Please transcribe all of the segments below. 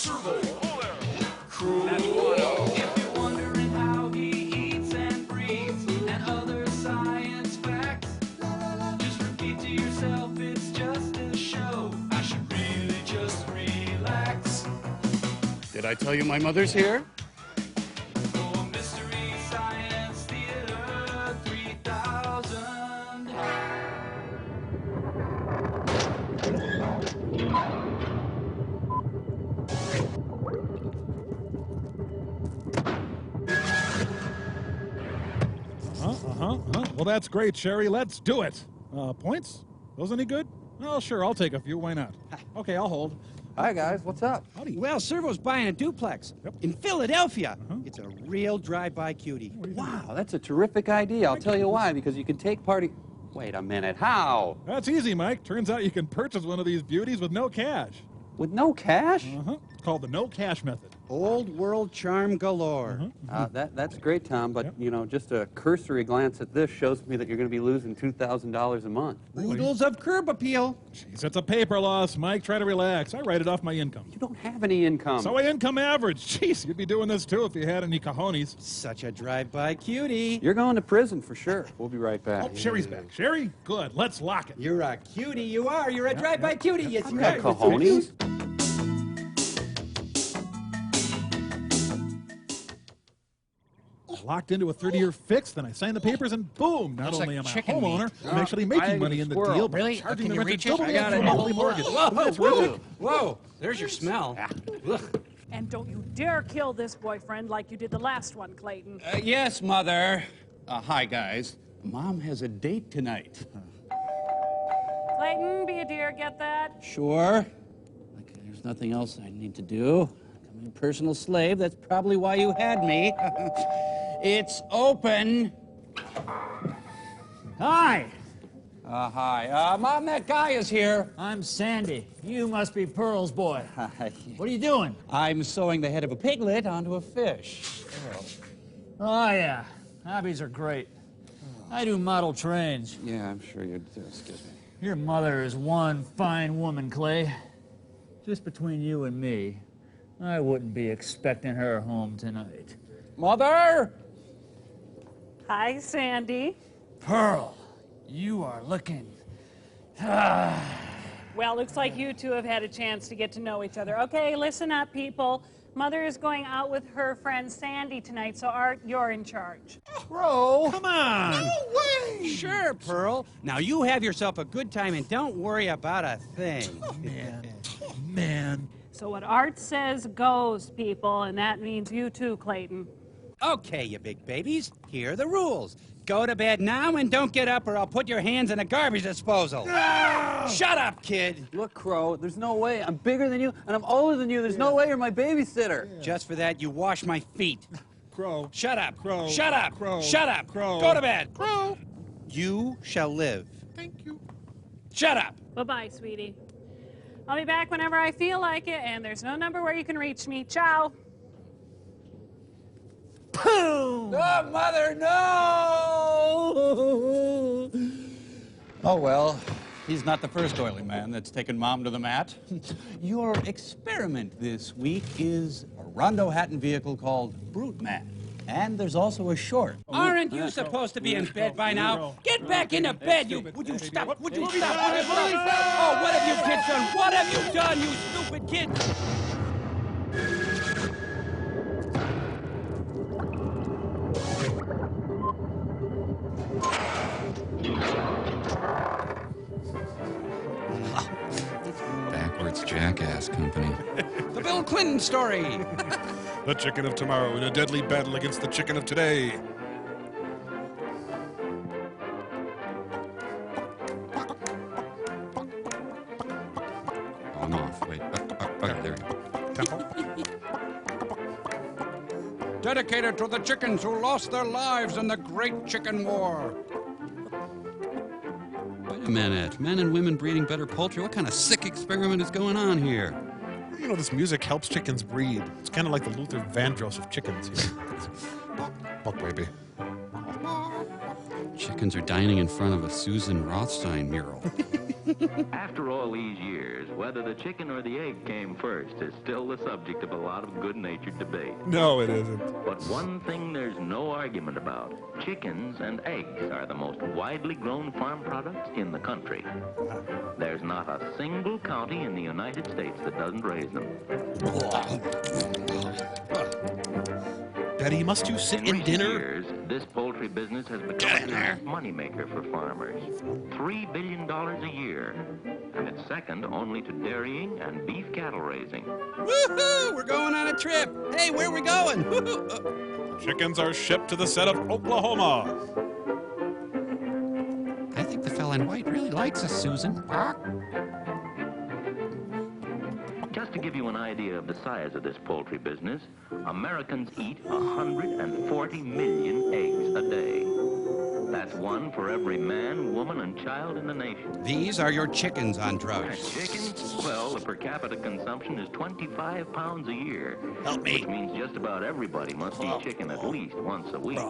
Servo. Cool. That's one. If you're wondering how he eats and breathes and other science facts, just repeat to yourself, it's just a show. I should really just relax. Did I tell you my mother's here? For Mystery Science Theater 3000. Well, that's great, Sherry. Let's do it. Points? Those any good? Oh, sure, I'll take a few. Why not? Okay, I'll hold. Hi, guys. What's up? Howdy. Well, Servo's buying a duplex in Philadelphia. It's a real drive-by cutie. Wow, that's a terrific idea. I'll tell you why. Because you can take party... Wait a minute. How? That's easy, Mike. Turns out you can purchase one of these beauties with no cash. With no cash? It's called the no cash method. Old world charm galore. That's great, Tom, but, you know, just a cursory glance at this shows me that you're going to be losing $2,000 a month. Oodles of curb appeal. Jeez, that's a paper loss, Mike. Try to relax. I write it off my income. You don't have any income. So I income average. Jeez, you'd be doing this too if you had any cojones. Such a drive-by cutie. You're going to prison for sure. We'll be right back. Oh, Sherry's back. Sherry? Good. Let's lock it. You're a cutie, you are. You're a drive-by cutie. Yes, you Got are. cojones? Locked into a 30-year fix, then I sign the papers, and boom! Not only am I a homeowner, I'm actually making money in the deal, but Really? charging Can the you renter reach it? double I the got it. monthly mortgage. Whoa, That's whoa, terrific. whoa. There's your smell. And don't you dare kill this boyfriend like you did the last one, Clayton. Yes, Mother. Hi, guys. Mom has a date tonight. Clayton, be a dear, get that? Sure. Okay, there's nothing else I need to do. I'm a personal slave. That's probably why you had me. It's open. Hi, Hi. Mom, that guy is here. I'm Sandy. You must be Pearl's boy. Hi. What are you doing? I'm sewing the head of a piglet onto a fish. Oh, yeah. Hobbies are great. I do model trains. Yeah, I'm sure you do. Excuse me. Your mother is one fine woman, Clay. Just between you and me, I wouldn't be expecting her home tonight. Mother! Hi, Sandy. Pearl, you are looking... Well, looks like you two have had a chance to get to know each other. Okay, listen up, people. Mother is going out with her friend Sandy tonight, so Art, you're in charge. Bro. Come on! No way! Sure, Pearl. Now you have yourself a good time and don't worry about a thing. Man. So what Art says goes, people, and that means you too, Clayton. Okay, you big babies. Here are the rules. Go to bed now and don't get up or I'll put your hands in a garbage disposal. No! Shut up, kid. Look, Crow, there's no way. I'm bigger than you, and I'm older than you. There's no way you're my babysitter. Just for that, you wash my feet. Crow. Shut up. Crow. Shut up. Crow. Shut up. Crow. Go to bed. Crow. You shall live. Thank you. Shut up. Bye-bye, sweetie. I'll be back whenever I feel like it, and there's no number where you can reach me. Ciao. Boom! Oh, Mother, no! Oh, well, he's not the first oily man that's taken Mom to the mat. Your experiment this week is a Rondo Hatton vehicle called Brute Man. And there's also a short. Aren't you supposed to be in bed by now? Get back into bed, you... Would you stop? Would you stop? Oh, what have you kids done? What have you done, you stupid kids? Backwards jackass company. The Bill Clinton story. The chicken of tomorrow in a deadly battle against the chicken of today. On off. Wait. Okay, there we go. Tempo. Dedicated to the chickens who lost their lives in the Great Chicken War. Wait a minute. Men and women breeding better poultry? What kind of sick experiment is going on here? You know, this music helps chickens breed. It's kind of like the Luther Vandross of chickens here. Buck, baby. Chickens are dining in front of a Susan Rothstein mural. After all these years, whether Whether the chicken or the egg came first is still the subject of a lot of good-natured debate. No, it isn't. But one thing there's no argument about. Chickens and eggs are the most widely grown farm products in the country. There's not a single county in the United States that doesn't raise them. Daddy, must you sit in recent dinner? years, this poultry business has become a serious moneymaker for farmers. $3 billion a year. And it's second only to dairying and beef cattle raising. Woohoo! We're going on a trip. Hey, where are we going? Woohoo! Chickens are shipped to the set of Oklahoma. I think the fella in white really likes us, Susan. Just to give you an idea of the size of this poultry business, Americans eat 140 million eggs a day. That's one for every man, woman, and child in the nation. These are your chickens on drugs. Chickens? Well, the per capita consumption is 25 pounds a year. Help me. Which means just about everybody must eat chicken at least once a week.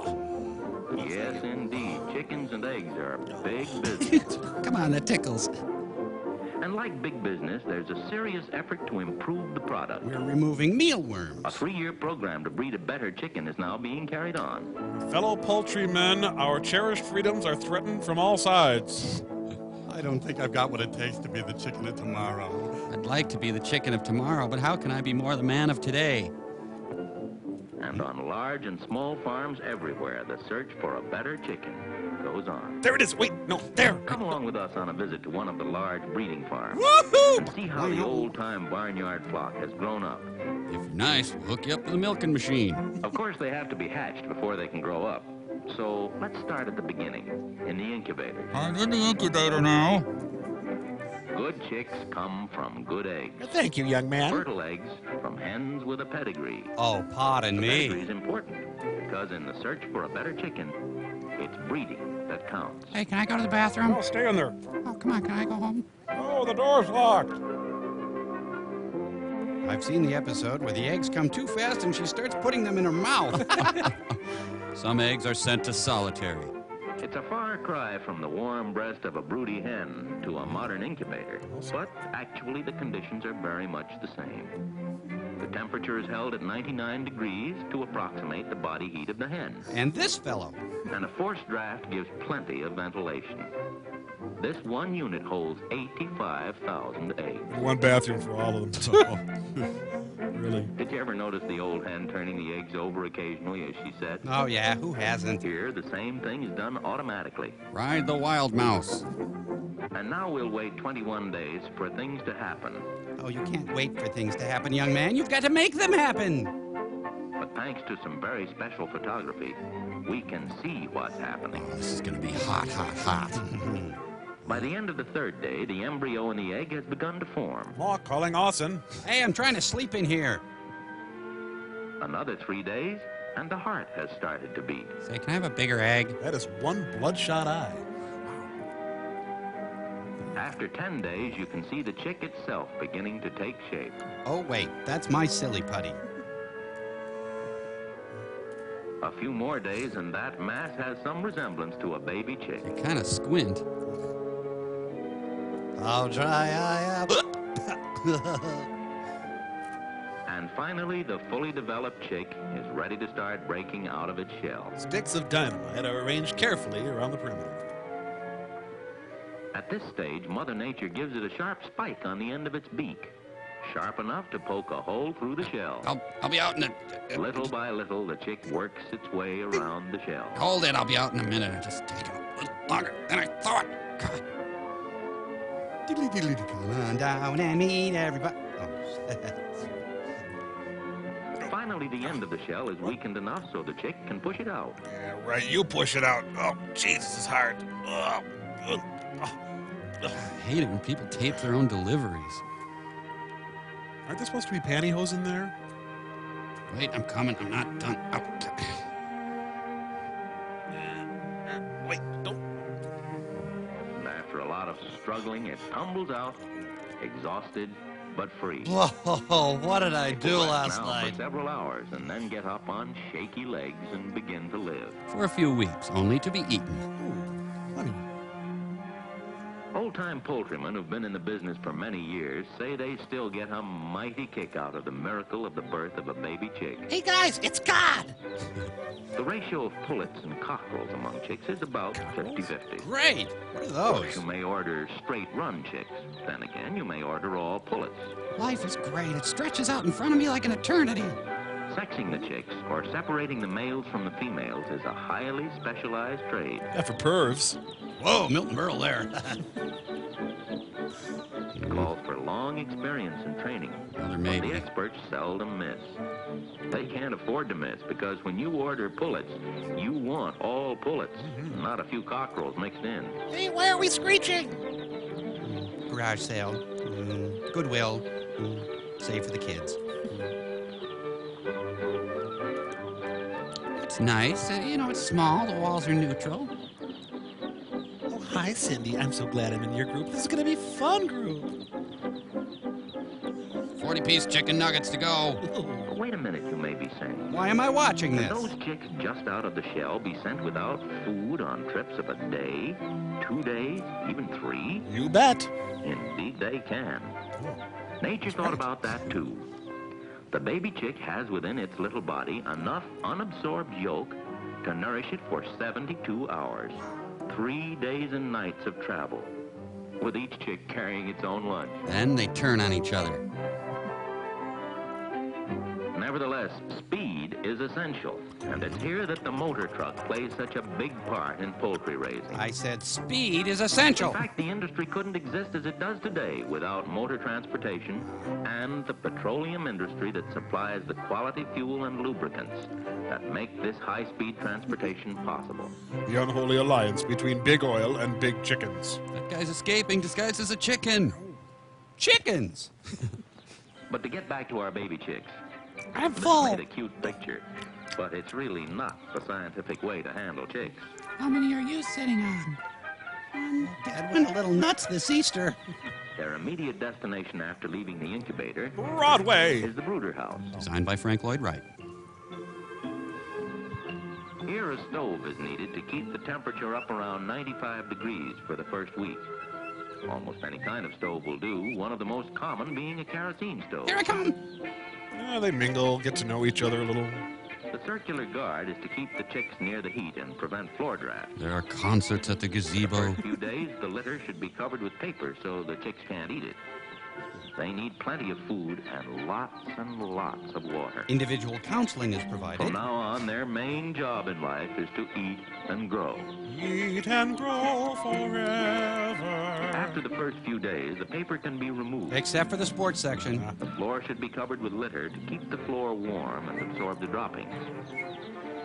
Yes, indeed. Chickens and eggs are big business. Come on, that tickles. And like big business, there's a serious effort to improve the product. We're removing mealworms. A 3-year program to breed a better chicken is now being carried on. Fellow poultrymen, our cherished freedoms are threatened from all sides. I don't think I've got what it takes to be the chicken of tomorrow. I'd like to be the chicken of tomorrow, but how can I be more the man of today? And on large and small farms everywhere, the search for a better chicken goes on. There it is. Wait, no, there. Come along with us on a visit to one of the large breeding farms. Woohoo! And see how the old-time barnyard flock has grown up. If you're nice, we'll hook you up with a milking machine. Of course, they have to be hatched before they can grow up. So let's start at the beginning, in the incubator. I'm in the incubator now. Good chicks come from good eggs. Thank you, young man. Fertile eggs from hens with a pedigree. Oh, pardon Pedigree me. is important because in the search for a better chicken, it's breeding that counts. Hey, can I go to the bathroom? Oh, stay in there. Oh, come on, can I go home? Oh, the door's locked. I've seen the episode where the eggs come too fast and she starts putting them in her mouth. Some eggs are sent to solitary. It's a far cry from the warm breast of a broody hen to a modern incubator, but actually the conditions are very much the same. The temperature is held at 99 degrees to approximate the body heat of the hen, And this fellow. and a forced draft gives plenty of ventilation. This one unit holds 85,000 eggs. One bathroom for all of them. Really. Did you ever notice the old hen turning the eggs over occasionally as she said? Oh, yeah, who hasn't? Here, the same thing is done automatically. Ride the wild mouse. And now we'll wait 21 days for things to happen. Oh, you can't wait for things to happen, young man. You've got to make them happen. But thanks to some very special photography, we can see what's happening. This is going to be hot, hot, hot. By the end of the 3rd day, the embryo in the egg has begun to form. Law calling Austin. Hey, I'm trying to sleep in here. Another 3 days, and the heart has started to beat. Say, can I have a bigger egg? That is one bloodshot eye. After 10 days, you can see the chick itself beginning to take shape. Oh, wait, that's my silly putty. A few more days, and that mass has some resemblance to a baby chick. You kind of squint. I'll try eye up. And finally, the fully developed chick is ready to start breaking out of its shell. Sticks of dynamite are arranged carefully around the perimeter. At this stage, Mother Nature gives it a sharp spike on the end of its beak, sharp enough to poke a hole through the shell. I'll be out in a... Little by little, the chick works its way around the shell. Hold it, I'll be out in a minute. It'll just take a little longer than I thought. God. Diddly diddly diddly. Come on down and meet everybody. Oh. Finally, the end of the shell is weakened enough so the chick can push it out. Yeah, right. You push it out. Oh, Jesus, it's hard. I hate it when people tape their own deliveries. Aren't there supposed to be pantyhose in there? Wait, I'm coming. I'm not done. Oh. Wait, don't. And after a lot of struggling, it tumbles out, exhausted but free. Whoa, what did I do last now night? for several hours and then get up on shaky legs and begin to live. For a few weeks, only to be eaten. Honey. Old-time poultrymen who've been in the business for many years say they still get a mighty kick out of the miracle of the birth of a baby chick. Hey guys, it's God! The ratio of pullets and cockerels among chicks is about 50-50. Great. What are Of those? course, you may order straight-run chicks. Then again, you may order all pullets. Life is great. It stretches out in front of me like an eternity. Sexing the chicks, or separating the males from the females, is a highly specialized trade. Yeah, for pervs. Whoa, Milton Berle there. It calls for long experience and training. Well, there But may the be. experts seldom miss. They can't afford to miss, because when you order pullets, you want all pullets, not a few cockerels mixed in. Hey, why are we screeching? Garage sale. Goodwill. Save for the kids. It's nice. You know, it's small. The walls are neutral. Oh, hi, Cindy. I'm so glad I'm in your group. This is going to be fun group. 40-piece chicken nuggets to go. But wait a minute, you may be saying. Why am I watching Can this? those chicks just out of the shell be sent without food on trips of a day, 2 days, even 3? You bet. Indeed they can. Nature thought about that too. The baby chick has within its little body enough unabsorbed yolk to nourish it for 72 hours. 3 days and nights of travel, with each chick carrying its own lunch. Then they turn on each other. Nevertheless, speed is essential, and it's here that the motor truck plays such a big part in poultry raising. I said speed is In essential. fact, the industry couldn't exist as it does today without motor transportation and the petroleum industry that supplies the quality fuel and lubricants that make this high-speed transportation possible. The unholy alliance between big oil and big chickens. That guy's escaping disguised as a chicken. Chickens! But to get back to our baby chicks, I'm this full. made a cute picture, but it's really not the scientific way to handle chicks. How many are you sitting on? Dad went a little nuts this Easter. Their immediate destination after leaving the incubator Broadway. is the brooder house. Designed by Frank Lloyd Wright. Here a stove is needed to keep the temperature up around 95 degrees for the first week. Almost any kind of stove will do, one of the most common being a kerosene stove. Here I come. Yeah, they mingle, get to know each other a little. The circular guard is to keep the chicks near the heat and prevent floor draft. There are concerts at the gazebo. A few days, the litter should be covered with paper so the chicks can't eat it. They need plenty of food and lots of water. Individual counseling is provided. From now on, their main job in life is to eat and grow. Eat and grow forever. After the first few days, the paper can be removed. Except for the sports section. The floor should be covered with litter to keep the floor warm and absorb the droppings.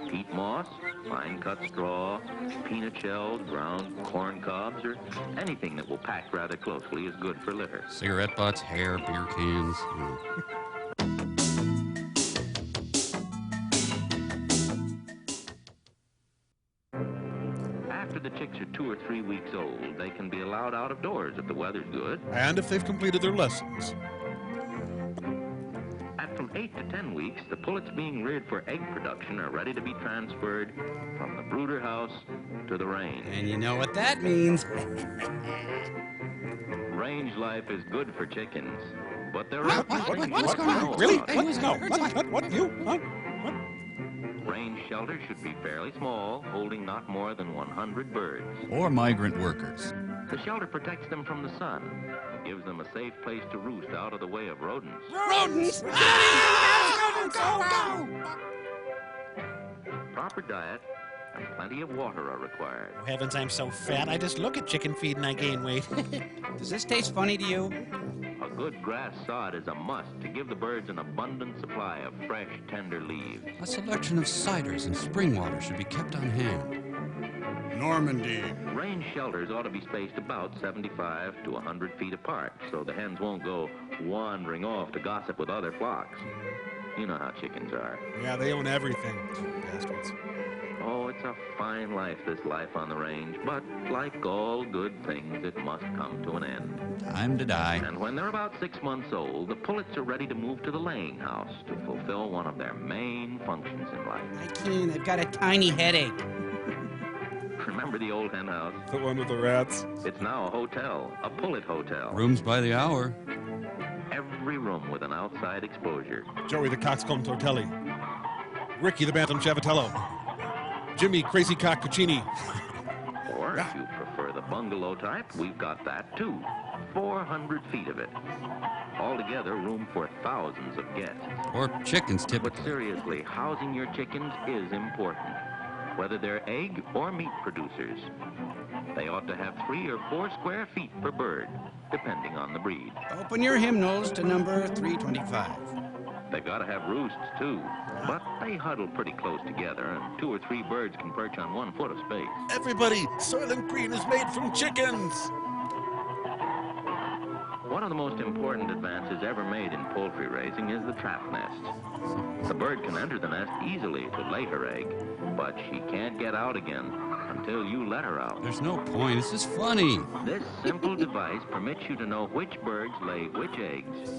Peat moss, fine-cut straw, peanut shells, ground corn cobs, or anything that will pack rather closely is good for litter. Cigarette butts, hair, beer cans. After the chicks are 2 or 3 weeks old, they can be allowed out of doors if the weather's good. And if they've completed their lessons. At from 8 to 10 weeks, the pullets being reared for egg production are ready to be transferred from the brooder house to the range. And you know what that means. Range life is good for chickens, but there are What's going on? Really? Hey, What? who's No. that? What? You? Huh? range shelters should be fairly small, holding not more than 100 birds. Or migrant workers. The shelter protects them from the sun and gives them a safe place to roost out of the way of rodents. Rodents! Proper diet and plenty of water are required. Oh, heavens, I'm so fat. I just look at chicken feed and I gain weight. Does this taste funny to you? A good grass sod is a must to give the birds an abundant supply of fresh, tender leaves. A selection of ciders and spring water should be kept on hand. Normandy. Range shelters ought to be spaced about 75 to 100 feet apart so the hens won't go wandering off to gossip with other flocks. You know how chickens are. Yeah, they own everything. Bastards. Oh, it's a fine life, this life on the range, but like all good things, it must come to an end. Time to die. And when they're about 6 months old, the pullets are ready to move to the laying house to fulfill one of their main functions in life. I can't. I've got a tiny headache. Remember the old hen house? The one with the rats? It's now a hotel, a Pullet hotel. Rooms by the hour. Every room with an outside exposure. Joey the Coxcomb Tortelli. Ricky the Bantam Chavatello. Jimmy Crazy Cock Cuccini. Or if you prefer the bungalow type, we've got that too. 400 feet of it. Altogether, room for thousands of guests. Or chickens, But typically. seriously, housing your chickens is important. Whether they're egg or meat producers. They ought to have 3 or 4 square feet per bird, depending on the breed. Open your hymnals to number 325. They've got to have roosts, too. But they huddle pretty close together, and 2 or 3 birds can perch on 1 foot of space. Everybody, Soylent Green is made from chickens. One of the most important advances ever made in poultry raising is the trap nest. The bird can enter the nest easily to lay her egg, but she can't get out again until you let her out. There's no point. It's just funny. This simple device permits you to know which birds lay which eggs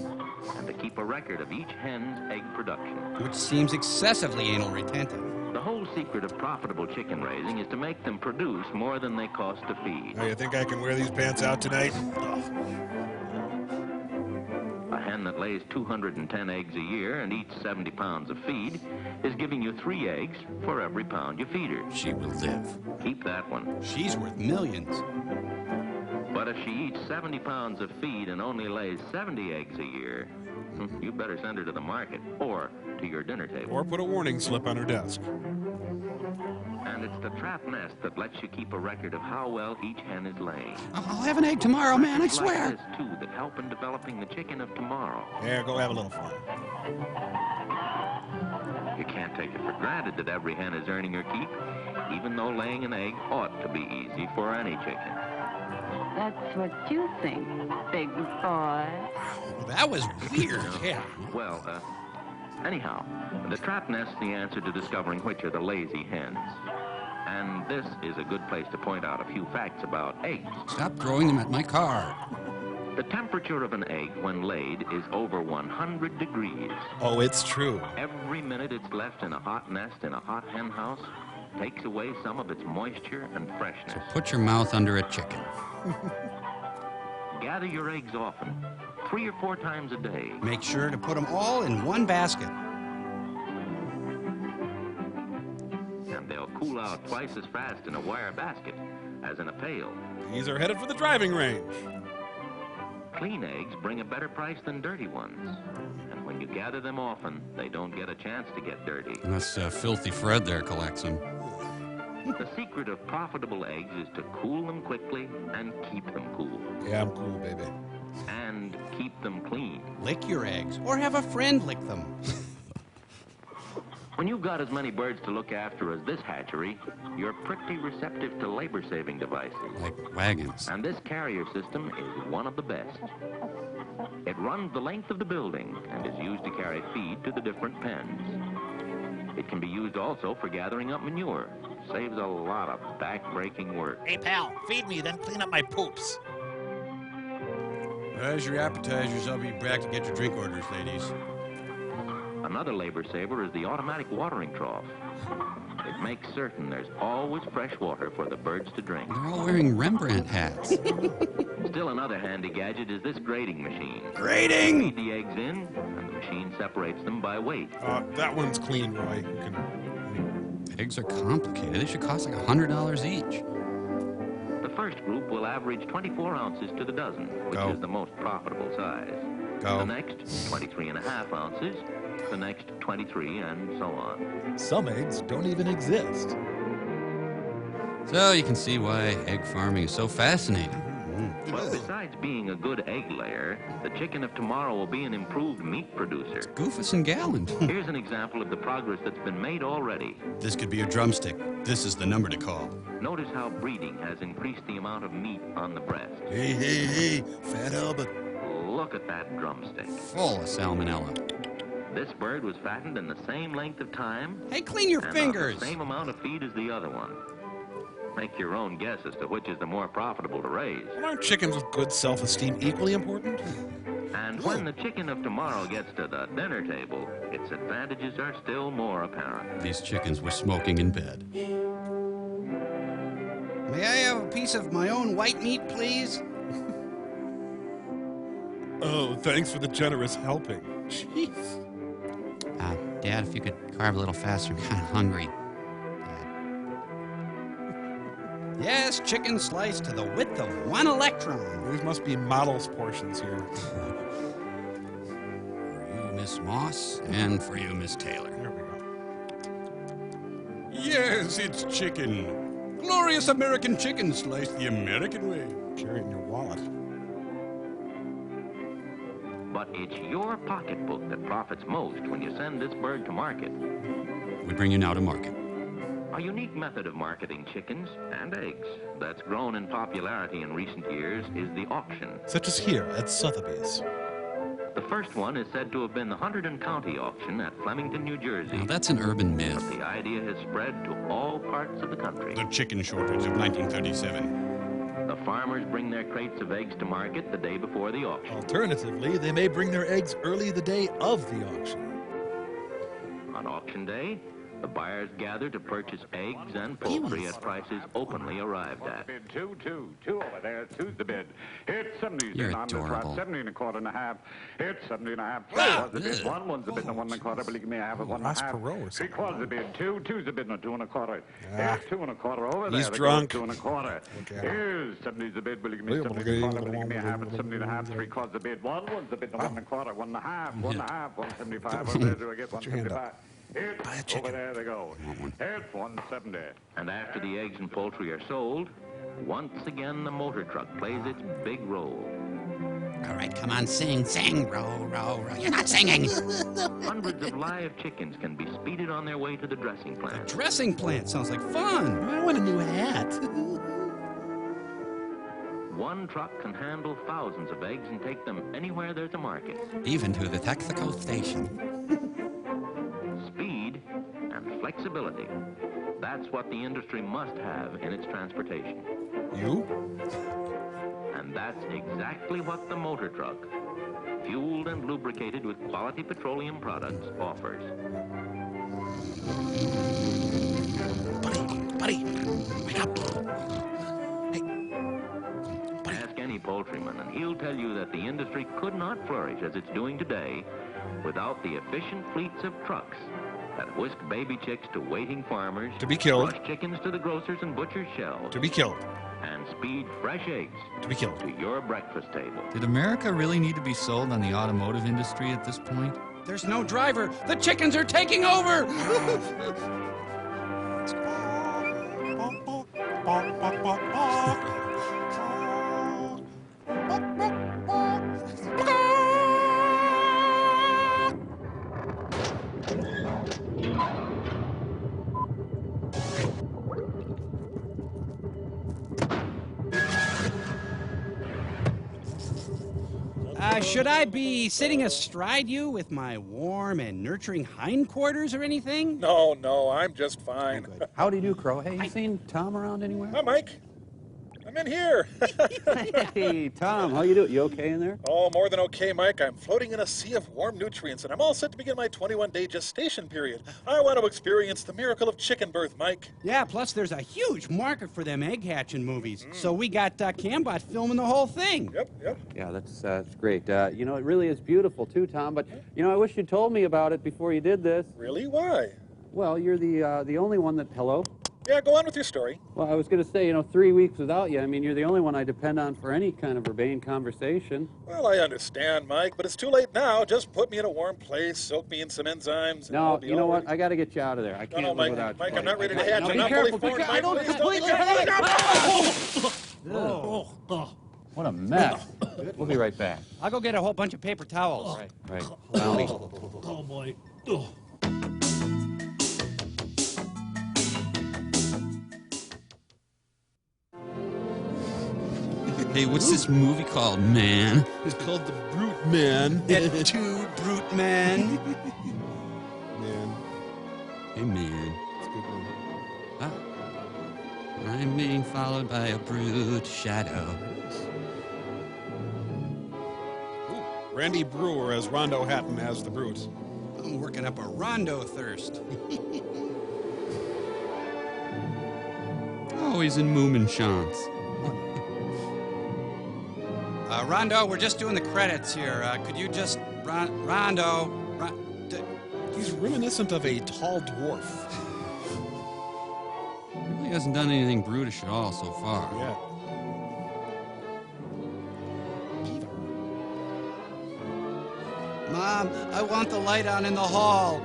and to keep a record of each hen's egg production. Which seems excessively anal retentive. The whole secret of profitable chicken raising is to make them produce more than they cost to feed. Oh, you think I can wear these pants out tonight? A hen that lays 210 eggs a year and eats 70 pounds of feed is giving you 3 eggs for every pound you feed her. She will live. Keep that one. She's worth millions. But if she eats 70 pounds of feed and only lays 70 eggs a year, you better send her to the market or to your dinner table. Or put a warning slip on her desk. And it's the trap nest that lets you keep a record of how well each hen is laying. I'll have an egg tomorrow, man, I It's like swear. this, too, that help in developing the chicken of tomorrow. Yeah, go have a little fun. You can't take it for granted that every hen is earning her keep, even though laying an egg ought to be easy for any chicken. That's what you think, big boy. Well, that was weird. Yeah. Well, anyhow, the trap nest's the answer to discovering which are the lazy hens. And this is a good place to point out a few facts about eggs. Stop throwing them at my car. The temperature of an egg when laid is over 100 degrees. Oh, it's true. Every minute it's left in a hot nest in a hot hen house takes away some of its moisture and freshness. Put your mouth under a chicken. Gather your eggs often, 3 or 4 times a day. Make sure to put them all in one basket. And they'll cool out twice as fast in a wire basket as in a pail. These are headed for the driving range. Clean eggs bring a better price than dirty ones. And when you gather them often, they don't get a chance to get dirty. Unless Filthy Fred there collects them. The secret of profitable eggs is to cool them quickly and keep them cool. Yeah, I'm cool, baby. And keep them clean. Lick your eggs, or have a friend lick them. When you've got as many birds to look after as this hatchery, you're pretty receptive to labor-saving devices. Like wagons. And this carrier system is one of the best. It runs the length of the building and is used to carry feed to the different pens. It can be used also for gathering up manure. Saves a lot of back-breaking work. Hey, pal, feed me, then clean up my poops. As your appetizers, I'll be back to get your drink orders, ladies. Another labor saver is the automatic watering trough. It makes certain there's always fresh water for the birds to drink. They're all wearing Rembrandt hats. Still another handy gadget is this grading machine. Grading! Feed the eggs in, and the machine separates them by weight. That one's clean, Roy. Eggs are complicated. They should cost like $100 each. The first group will average 24 ounces to the dozen, which is the most profitable size. The next, 23 and a half ounces. The next, 23, and so on. Some eggs don't even exist. So you can see why egg farming is so fascinating. Well, besides being a good egg layer, the chicken of tomorrow will be an improved meat producer. Goofus and Gallant. Here's an example of the progress that's been made already. This could be a drumstick. This is the number to call. Notice how breeding has increased the amount of meat on the breast. Hey, Fat Albert. Look at that drumstick. Full of salmonella. This bird was fattened in the same length of time. Hey, clean your and fingers. on the same amount of feed as the other one. Make your own guess as to which is the more profitable to raise. Well, aren't chickens with good self-esteem equally important? And when the chicken of tomorrow gets to the dinner table, its advantages are still more apparent. These chickens were smoking in bed. May I have a piece of my own white meat, please? Oh, thanks for the generous helping. Jeez. Dad, if you could carve a little faster, I'm kind of hungry. Yes, chicken sliced to the width of 1 electron. These must be models portions here. For you, Miss Moss, and for you, Miss Taylor. There we go. Yes, it's chicken. Glorious American chicken sliced the American way. Carry it in your wallet. But it's your pocketbook that profits most when you send this bird to market. We bring you now to market. A unique method of marketing chickens and eggs that's grown in popularity in recent years is the auction. Such as here at Sotheby's. The first one is said to have been the Hunterdon County auction at Flemington, New Jersey. Now, that's an urban myth. But the idea has spread to all parts of the country. The chicken shortage of 1937. The farmers bring their crates of eggs to market the day before the auction. Alternatively, they may bring their eggs early the day of the auction. On auction day, the buyers gather to purchase eggs and poultry at prices openly arrived at. Bid two over there. Two's the bid. It's 70. You're on this adorable. lot, 70 and a quarter and a half. It's 70 and a half. Wow. Was the bid. One's the bid and 1 and a quarter. Believe me, I have it 1 and a Ross half. Perot or something. 3/4 the bid. Two's the bid and 2 and a quarter. Ah. It's 2 and a quarter over there. He's There drunk. goes 2 and a quarter. Okay. Here's 70's the bid. Believe me, 70 and a quarter. Believe me, I have it 70 and a half. 3/4 the bid. One's the bid and 1 and a quarter. 1 and a half. 1 and a half. 175. Over there, do I get Put your hand 175? up. It's over there they go. It's 170. And after the eggs and poultry are sold, once again the motor truck plays its big role. All right, come on, sing, row, row. You're not singing. Hundreds of live chickens can be speeded on their way to the dressing plant. Dressing plant sounds like fun. I want a new hat. One truck can handle thousands of eggs and take them anywhere there's a market. Even to the Texaco station. Speed and flexibility. That's what the industry must have in its transportation. You? And that's exactly what the motor truck, fueled and lubricated with quality petroleum products, offers. Buddy, wake up. Ask any poultryman, and he'll tell you that the industry could not flourish as it's doing today without the efficient fleets of trucks that whisk baby chicks to waiting farmers, To be killed. rush chickens to the grocers and butchers' shelves, To be killed. and speed fresh eggs To be killed. to your breakfast table. Did America really need to be sold on the automotive industry at this point? There's no driver. The chickens are taking over. Should I be sitting astride you with my warm and nurturing hindquarters or anything? No, I'm just fine. How do you do, Crow? Hey, you seen Tom around anywhere? Hi, Mike. I'm in here. Hey, Tom, how you doing? You okay in there? Oh, more than okay, Mike. I'm floating in a sea of warm nutrients, and I'm all set to begin my 21-day gestation period. I want to experience the miracle of chicken birth, Mike. Yeah, plus there's a huge market for them egg hatching movies. So we got Cambot filming the whole thing. Yep. Yeah, that's great. You know, it really is beautiful, too, Tom, but, you know, I wish you told me about it before you did this. Really? Why? Well, you're the only one that... Hello? Yeah, go on with your story. Well, I was going to say, you know, 3 weeks without you, I mean, you're the only one I depend on for any kind of urbane conversation. Well, I understand, Mike, but it's too late now. Just put me in a warm place, soak me in some enzymes. and I'll No, be you know all what? right. I got to get you out of there. I can't No, live Mike, without you. Mike, I'm not ready to hatch. No, I'm be not careful. fully formed, I Mike. don't Please completely... don't. What a mess. We'll be right back. I'll go get a whole bunch of paper towels. Right. Bounty. Oh, boy. Hey, what's this movie called, man? It's called The Brute Man. That two brute man. Man. Hey, man. It's a good one. Ah. I'm being followed by a brute shadow. Randy Brewer as Rondo Hatton as the Brute. I'm working up a rondo thirst. always in Moominshans. Rondo, we're just doing the credits here. Could you just... Rondo... He's reminiscent of a tall dwarf. He really hasn't done anything brutish at all so far. Yeah. Mom, I want the light on in the hall.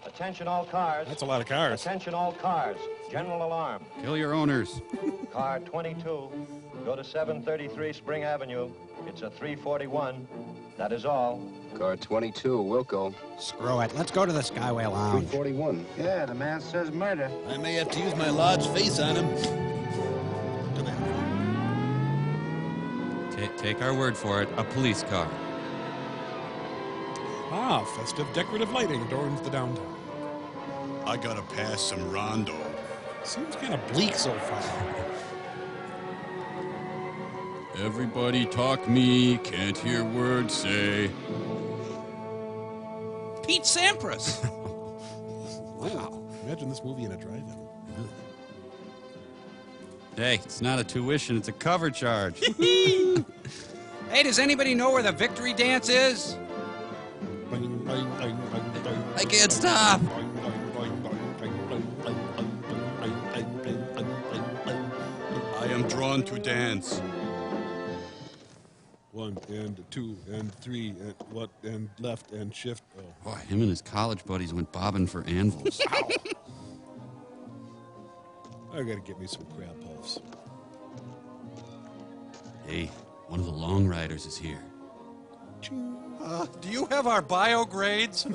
Attention all cars. That's a lot of cars. Attention all cars. General alarm. Kill your owners. Car 22. Go to 733 Spring Avenue. It's a 341. That is all. Car 22, Wilco. Screw it. Let's go to the Skyway Lounge. 341. Yeah, the man says murder. I may have to use my large face on him. Take our word for it. A police car. Ah, festive decorative lighting adorns the downtown. I gotta pass some Rondo. Seems kind of bleak so far. Everybody talk me, can't hear words say. Pete Sampras. Wow. Imagine this movie in a drive-in. Hey, it's not a tuition, it's a cover charge. Hey, does anybody know where the victory dance is? I can't stop. I am drawn to dance. 1 and 2 and 3 and what and left and shift. Oh. Boy, him and his college buddies went bobbing for anvils. I gotta get me some crab puffs. Hey, one of the long riders is here. Do you have our bio grades?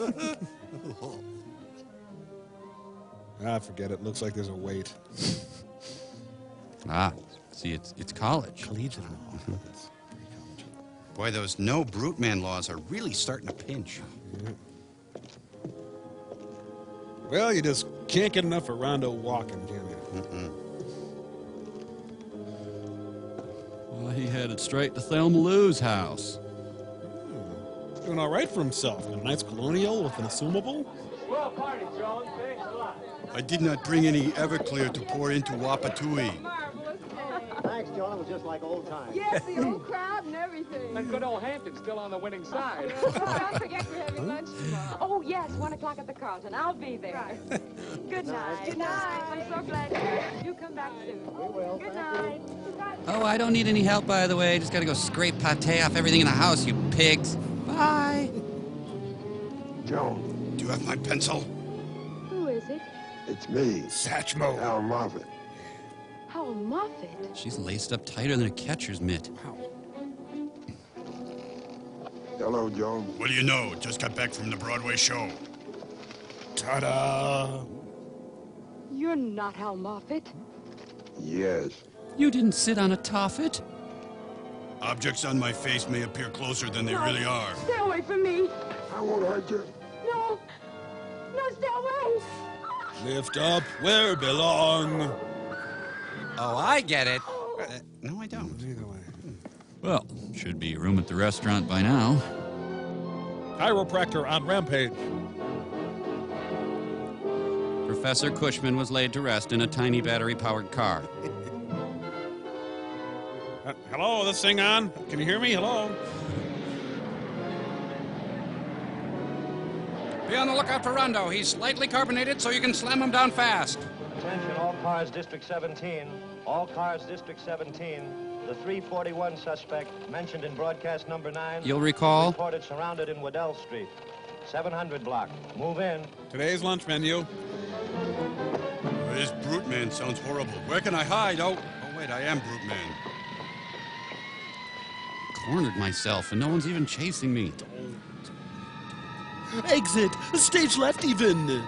Ah, forget it. Looks like there's a wait. See, it's college. Collegiate. Boy, those no brute man laws are really starting to pinch. Yeah. Well, you just can't get enough of Rondo walking, can you? Well, he headed straight to Thelma Lou's house. Doing all right for himself. A nice colonial with an assumable. Well, party, Jones. Thanks a lot. I did not bring any Everclear to pour into Wapatui. Thanks, John. It was just like old times. Yes, the old crowd and everything. And good old Hampton's still on the winning side. Don't forget we're having lunch tomorrow. Oh, yes, 1 o'clock at the Carlton. I'll be there. Right. Good night. Good night. I'm so glad you're here. You come back soon. We will. Good night. Oh, I don't need any help, by the way. Just gotta go scrape pate off everything in the house, you pigs. Bye. Joe. Do you have my pencil? Who is it? It's me. Satchmo. Al Moffat. Howell Moffat. She's laced up tighter than a catcher's mitt. Wow. Hello, Joe. What do you know? Just got back from the Broadway show. Ta-da! You're not Hal Moffat. Yes. You didn't sit on a toffet? Objects on my face may appear closer than they really are. Stay away from me. I won't hurt you. No. No, stay away. Lift up where it belong. Oh, I get it. No, I don't. Well, should be room at the restaurant by now. Chiropractor on rampage. Professor Cushman was laid to rest in a tiny battery-powered car. Hello, this thing on? Can you hear me? Hello? Be on the lookout for Rondo. He's slightly carbonated, so you can slam him down fast. Attention all cars District 17. All cars District 17. The 341 suspect mentioned in broadcast number 9. You'll recall? Reported surrounded in Waddell Street. 700 block. Move in. Today's lunch menu. This Brute Man sounds horrible. Where can I hide? Oh, wait, I am Brute Man. Cornered myself, and no one's even chasing me. Exit! Stage left even!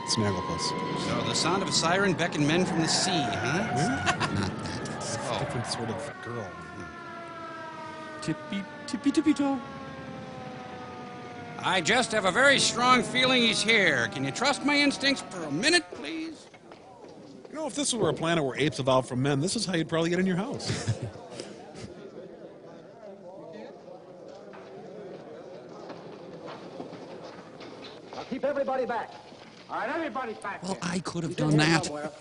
Snagglepuss. So the sound of a siren beckoned men from the sea, huh? Not that. It's a different sort of girl. Tippy, tippy, tippy toe. I just have a very strong feeling he's here. Can you trust my instincts for a minute, please? You know, if this were a planet where apes evolved from men, this is how you'd probably get in your house. Now keep everybody back. All right, everybody back Well, here. I could have He's in done here that. somewhere.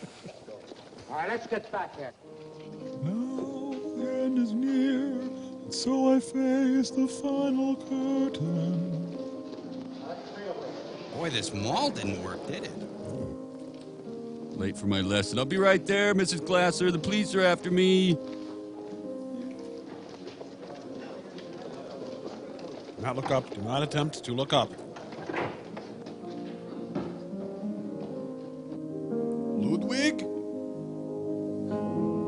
All right, let's get back here. Now the end is near, and so I face the final curtain. Boy, this mall didn't work, did it? Late for my lesson. I'll be right there, Mrs. Glasser. The police are after me. Do not look up. Do not attempt to look up. Ludwig?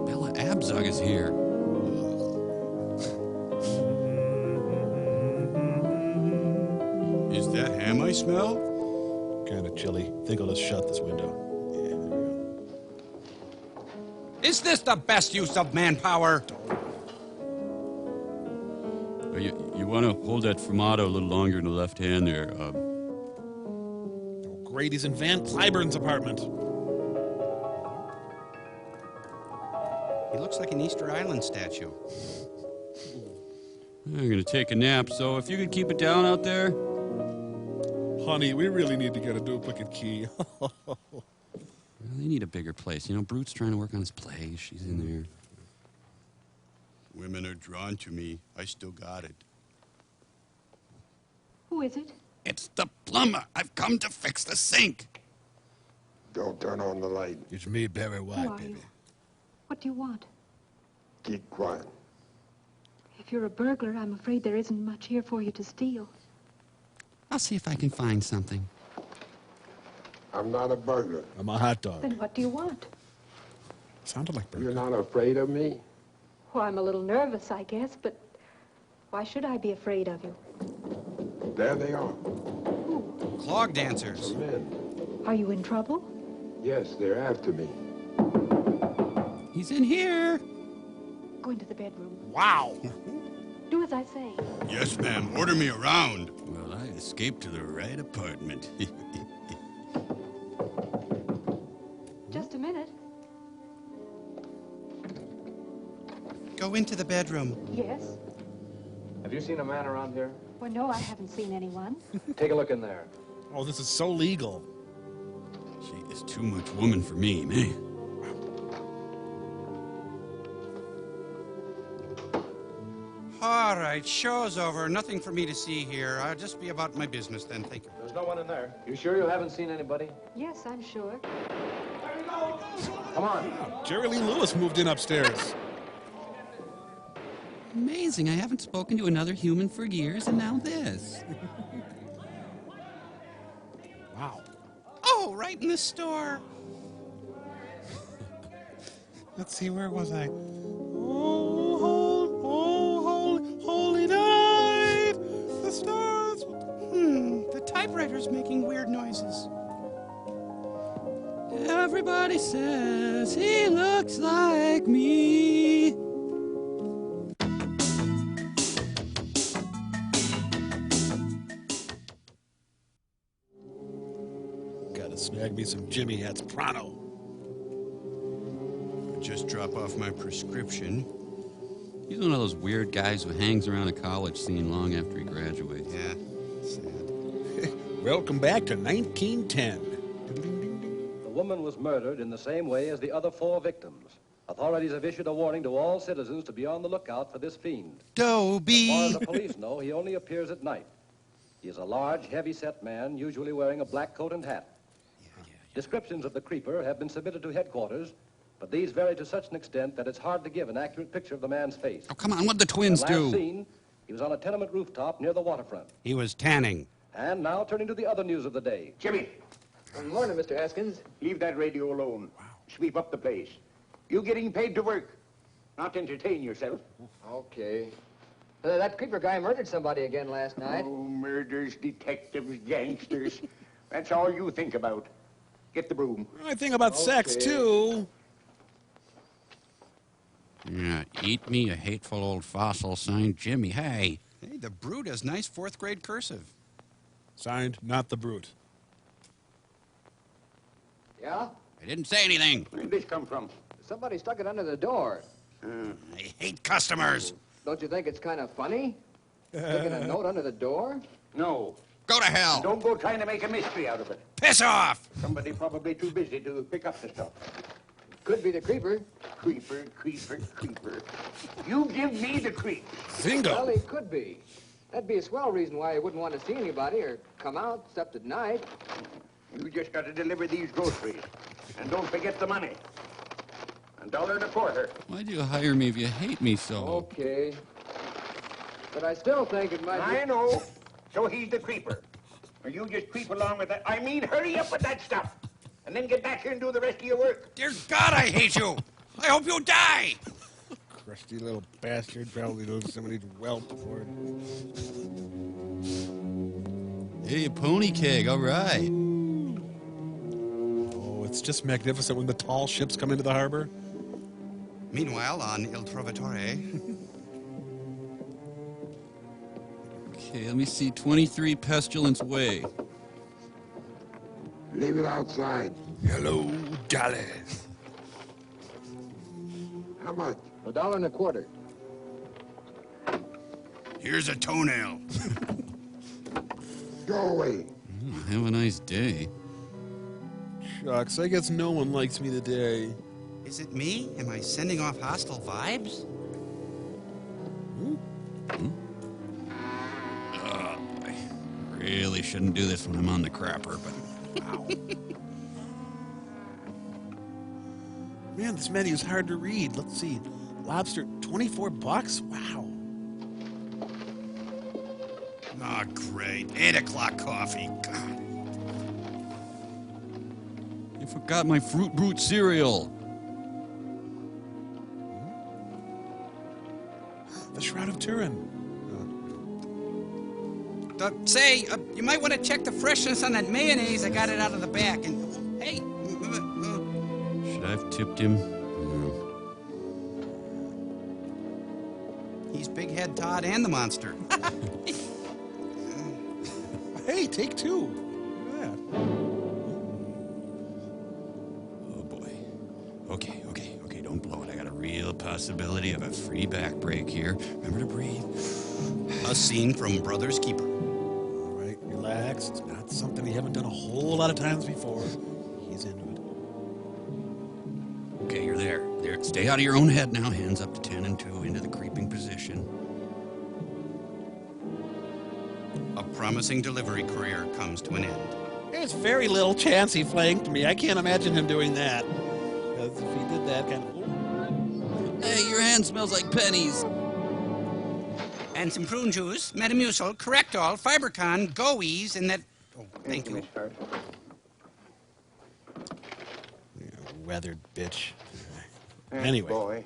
Bella Abzug is here. Is that ham I smell? Kind of chilly. Think I'll just shut this window. Is this the best use of manpower? You want to hold that Formato a little longer in the left hand there. Grady's in Van Cliburn's apartment. He looks like an Easter Island statue. I'm going to take a nap, so if you could keep it down out there. Honey, we really need to get a duplicate key. Well, they need a bigger place. You know, Brute's trying to work on his play. She's in there. Women are drawn to me. I still got it. Who is it? It's the plumber. I've come to fix the sink. Don't turn on the light. It's me, Barry Who White, are baby. you? What do you want? Keep quiet. If you're a burglar, I'm afraid there isn't much here for you to steal. I'll see if I can find something. I'm not a burglar. I'm a hot dog. Then what do you want? Sounded like burger. You're not afraid of me? Well, I'm a little nervous, I guess, but why should I be afraid of you? There they are. Clog dancers. Some men. Are you in trouble? Yes, they're after me. He's in here. Go into the bedroom. Wow. Do as I say. Yes, ma'am. Order me around. Well, I escaped to the right apartment. Just a minute. Go into the bedroom. Yes? Have you seen a man around here? Well, no, I haven't seen anyone. Take a look in there. Oh, this is so legal. She is too much woman for me, man. All right, show's over. Nothing for me to see here. I'll just be about my business then. Thank you. There's no one in there. You sure you haven't seen anybody? Yes, I'm sure. Come on. Jerry Lee Lewis moved in upstairs. Amazing. I haven't spoken to another human for years, and now this. Wow. Oh, right in the store. Let's see, where was I? Holy night! The stars! The typewriter's making weird noises. Everybody says he looks like me. Gotta snag me some Jimmy hats pronto. Just drop off my prescription. He's one of those weird guys who hangs around a college scene long after he graduates. Yeah, sad. Welcome back to 1910. The woman was murdered in the same way as the other 4 victims. Authorities have issued a warning to all citizens to be on the lookout for this fiend. Dobie! As far as the police know, he only appears at night. He is a large, heavy-set man, usually wearing a black coat and hat. Descriptions of the creeper have been submitted to headquarters, but these vary to such an extent that it's hard to give an accurate picture of the man's face. Oh, come on, what'd the twins Last do? seen, he was on a tenement rooftop near the waterfront. He was tanning. And now turning to the other news of the day. Jimmy. Good morning, Mr. Haskins. Leave that radio alone. Wow. Sweep up the place. You getting paid to work, not to entertain yourself. Okay. That creeper guy murdered somebody again last night. Oh, murders, detectives, gangsters. That's all you think about. Get the broom. I think about sex, too. Yeah, eat me, a hateful old fossil, signed Jimmy. Hey. Hey, the Brute has nice 4th grade cursive. Signed, not the Brute. Yeah? I didn't say anything. Where did this come from? Somebody stuck it under the door. I hate customers. Don't you think it's kind of funny? Sticking a note under the door? No. Go to hell. And don't go trying to make a mystery out of it. Piss off! Somebody probably too busy to pick up the stuff. Could be the creeper. Creeper, creeper, creeper. You give me the creep. Well, he could be. That'd be a swell reason why he wouldn't want to see anybody or come out except at night. You just got to deliver these groceries. And don't forget the money. $1.25. Why'd you hire me if you hate me so? Okay. But I still think it might be... I know. So he's the creeper. Or you just creep along with that. I mean, hurry up with that stuff. And then get back here and do the rest of your work. Dear God, I hate you. I hope you die. Crusty little bastard. Probably knows somebody's whelp before. Hey, a pony keg, all right. Oh, it's just magnificent when the tall ships come into the harbor. Meanwhile, on Il Trovatore. Okay, let me see. 23 Pestilence Way. Leave it outside. Hello, Dolly. How much? $1.25. Here's a toenail. Go away. Have a nice day. Shucks, I guess no one likes me today. Is it me? Am I sending off hostile vibes? I really shouldn't do this when I'm on the crapper, but... Ow. Man, this menu is hard to read. Let's see. Lobster, $24? Wow. Oh, great. 8 o'clock coffee. God. You forgot my Fruit Brute cereal. The Shroud of Turin. Say, you might want to check the freshness on that mayonnaise. I got it out of the back. And hey, Should I have tipped him? He's Big Head Todd and the monster. Hey, take two. Look at that. Oh, boy. Okay, don't blow it. I got a real possibility of a free back break here. Remember to breathe. A scene from Brothers Keeper. All right, relax. It's not something you haven't done a whole lot of times before. He's into it. Okay, you're there. Stay out of your own head now. Hands up to 10 and 2 into the creeping position. A promising delivery career comes to an end. There's very little chance he flanked me. I can't imagine him doing that. Because if he did that kind of... Hey, your hand smells like pennies. And some prune juice, Metamucil, Correctol, Fibercon, Go-Ease, and that... Oh, thank you. Yeah, weathered bitch. Anyway. Boy.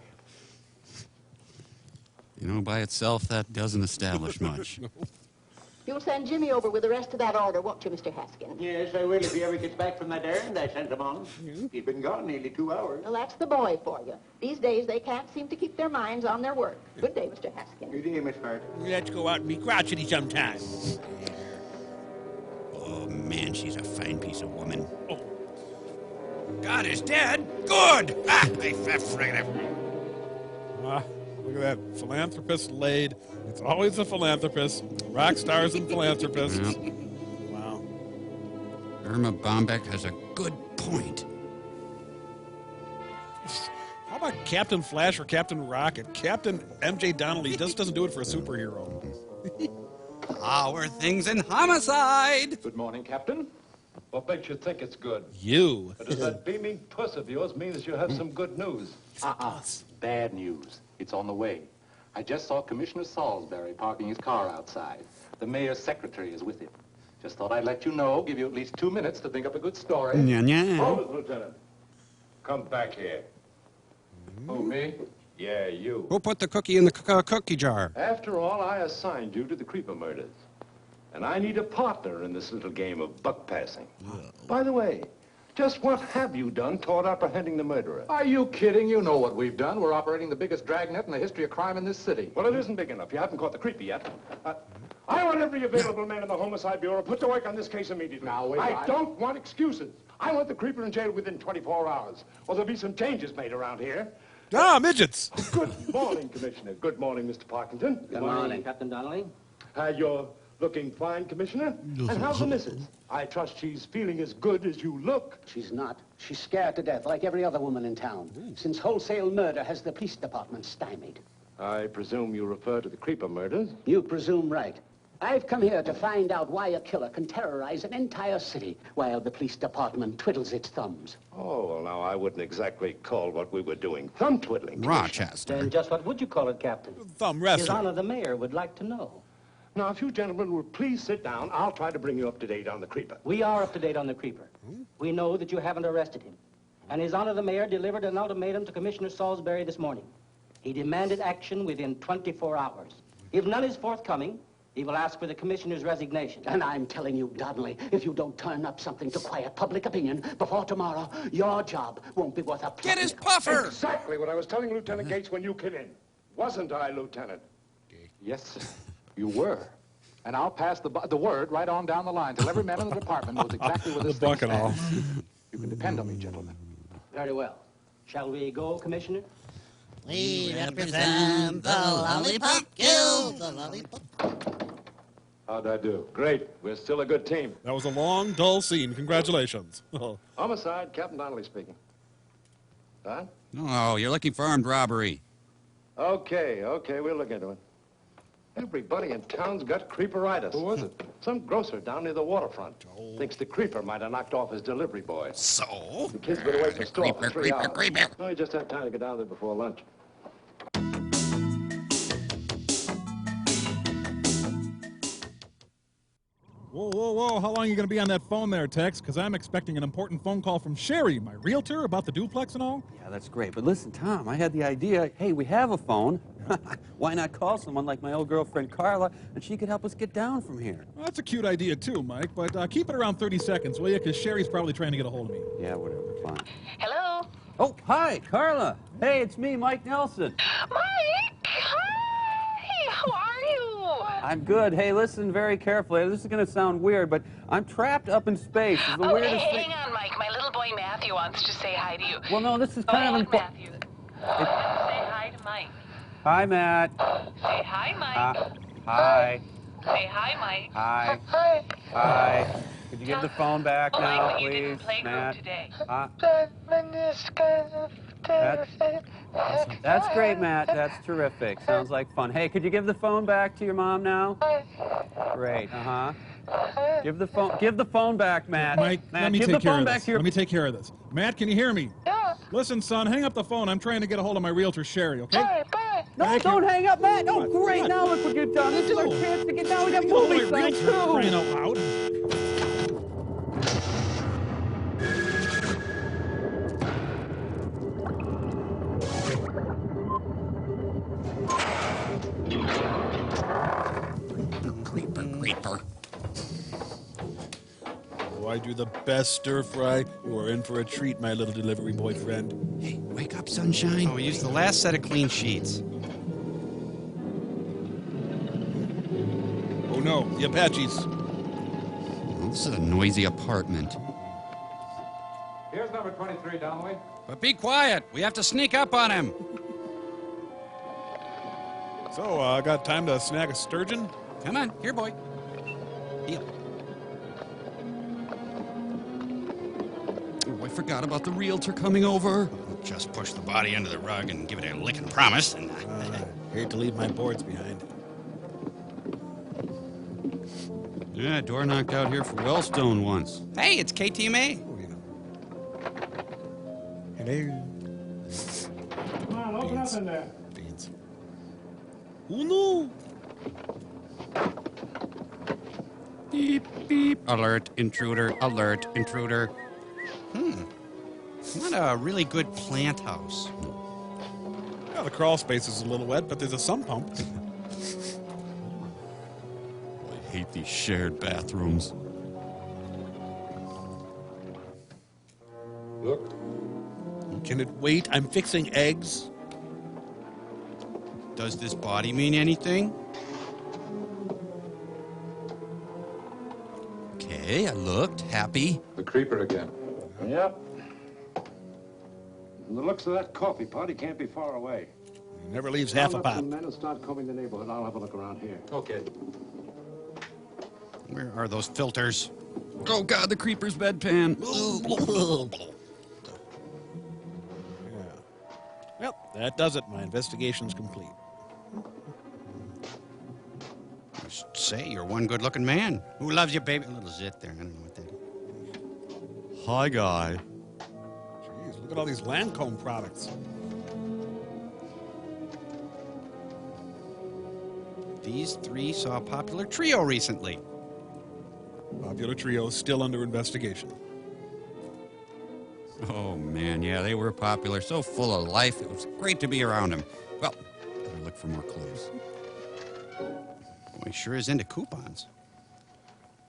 You know, by itself, that doesn't establish much. You'll send Jimmy over with the rest of that order, won't you, Mr. Haskins? Yes, I will if he ever gets back from that errand I sent him on. He's been gone nearly 2 hours. Well, that's the boy for you. These days, they can't seem to keep their minds on their work. Good day, Mr. Haskins. Good day, Miss Hart. Let's go out and be crotchety sometime. Oh, man, she's a fine piece of woman. Oh. God is dead? Good! Ah, I friggin' Look at that. Philanthropist laid. It's always a philanthropist. Rock stars and philanthropists. Yep. Wow. Irma Bombeck has a good point. How about Captain Flash or Captain Rocket? Captain M.J. Donnelly just doesn't do it for a superhero. Our things in homicide. Good morning, Captain. What makes you think it's good? You. Does that beaming puss of yours means you have some good news? Bad news. It's on the way. I just saw Commissioner Salisbury parking his car outside. The mayor's secretary is with him. Just thought I'd let you know, give you at least 2 minutes to think up a good story. Nya. Lieutenant. Come back here. Who, me? Yeah, you. Who put the cookie in the cookie jar? After all, I assigned you to the Creeper murders. And I need a partner in this little game of buck passing. By the way, just what have you done toward apprehending the murderer? Are you kidding? You know what we've done. We're operating the biggest dragnet in the history of crime in this city. Well, it isn't big enough. You haven't caught the creeper yet. I want every available man in the Homicide Bureau put to work on this case immediately. Now, wait, I don't want excuses. I want the creeper in jail within 24 hours, or there'll be some changes made around here. Ah, midgets. Good morning, Commissioner. Good morning, Mr. Parkington. Good morning, Captain Donnelly. Your Looking fine, Commissioner. And how's the missus? I trust she's feeling as good as you look. She's not. She's scared to death, like every other woman in town. Since wholesale murder has the police department stymied. I presume you refer to the Creeper murders? You presume right. I've come here to find out why a killer can terrorize an entire city while the police department twiddles its thumbs. Oh, well, now, I wouldn't exactly call what we were doing thumb twiddling. Rochester. Then just what would you call it, Captain? Thumb wrestling. His Honor the Mayor would like to know. Now, if you gentlemen will please sit down, I'll try to bring you up to date on the Creeper. We are up to date on the Creeper. We know that you haven't arrested him. And His Honor the Mayor delivered an ultimatum to Commissioner Salisbury this morning. He demanded action within 24 hours. If none is forthcoming, he will ask for the commissioner's resignation. And I'm telling you, Donnelly, if you don't turn up something to quiet public opinion before tomorrow, your job won't be worth a plug. Get his puffer! Exactly what I was telling Lieutenant Gates when you came in. Wasn't I, Lieutenant? Yes, sir. You were. And I'll pass the word right on down the line till every man in the department knows exactly where this thing stands. You can depend on me, gentlemen. Very well. Shall we go, Commissioner? We represent the Lollipop Guild. The Lollipop. How'd I do? Great. We're still a good team. That was a long, dull scene. Congratulations. Homicide, Captain Donnelly speaking. Huh? No, you're looking for armed robbery. Okay, we'll look into it. Everybody in town's got creeperitis. Who was it? Some grocer down near the waterfront. Thinks the creeper might have knocked off his delivery boy. So? The kid's been away from the store for 3 hours. Creeper. No, he just had time to get down there before lunch. Whoa. How long are you going to be on that phone there, Tex? Because I'm expecting an important phone call from Sherry, my realtor, about the duplex and all. Yeah, that's great. But listen, Tom, I had the idea, hey, we have a phone. Why not call someone like my old girlfriend Carla, and she could help us get down from here? Well, that's a cute idea, too, Mike, but keep it around 30 seconds, will you? Because Sherry's probably trying to get a hold of me. Yeah, whatever. Fine. Hello? Oh, hi, Carla. Hey, it's me, Mike Nelson. Mike! Hi! How are you? I'm good. Hey, listen very carefully. This is going to sound weird, but I'm trapped up in space. It's the weirdest thing. Hang on, Mike. My little boy Matthew wants to say hi to you. Well, no, this is kind of important. Matthew. Say hi to Mike. Hi, Matt. Say hi, Mike. Hi. Say hi, Mike. Hi. Hi. Could you give the phone back now, Mike, you please, didn't play Matt? group today. That's great, Matt. That's terrific. Sounds like fun. Hey, could you give the phone back to your mom now? Great. Give the phone back, Matt. Mike, Matt, let me give take the care phone of back this. to your... Let me take care of this. Matt, can you hear me? Yeah. Listen, son, hang up the phone. I'm trying to get a hold of my realtor, Sherry, okay? Bye. No, don't hang up, Matt. No, great. Now look what you've done. This is our chance to get down. We got movie signs, too. Crying out loud. Creeper. Oh, I do the best stir fry. You are in for a treat, my little delivery boyfriend. Hey, wake up, sunshine. Oh, we used the last set of clean sheets. Oh no, the Apaches. Well, this is a noisy apartment. Here's number 23, Donnelly. But be quiet. We have to sneak up on him. So, got time to snag a sturgeon? Come on. Here, boy. Heel. Oh, I forgot about the realtor coming over. Just push the body under the rug and give it a lick and promise. And hate to leave my boards behind. Yeah, door knocked out here for Wellstone once. Hey, it's KTMA. Hello. Come on, open up in there. Beans. Oh no! Beep, beep. Alert, intruder. Alert, intruder. Not a really good plant house. Yeah, the crawl space is a little wet, but there's a sump pump. I hate these shared bathrooms. Look. Can it wait? I'm fixing eggs. Does this body mean anything? Okay, I looked. Happy. The creeper again. Yep. From the looks of that coffee pot, he can't be far away. He never leaves half a Round up pot. some men and start combing the neighborhood. I'll have a look around here. Okay. Where are those filters? Oh, God, the creeper's bedpan. Well, that does it. My investigation's complete. Say, you're one good-looking man. Who loves you, baby? A little zit there. I don't know what that is. Hi, guy. Jeez, look at all these Lancome products. These three saw a popular trio recently. Popular trio still under investigation. Oh, man, yeah, they were popular. So full of life. It was great to be around them. Well, better look for more clues. Boy, he sure is into coupons.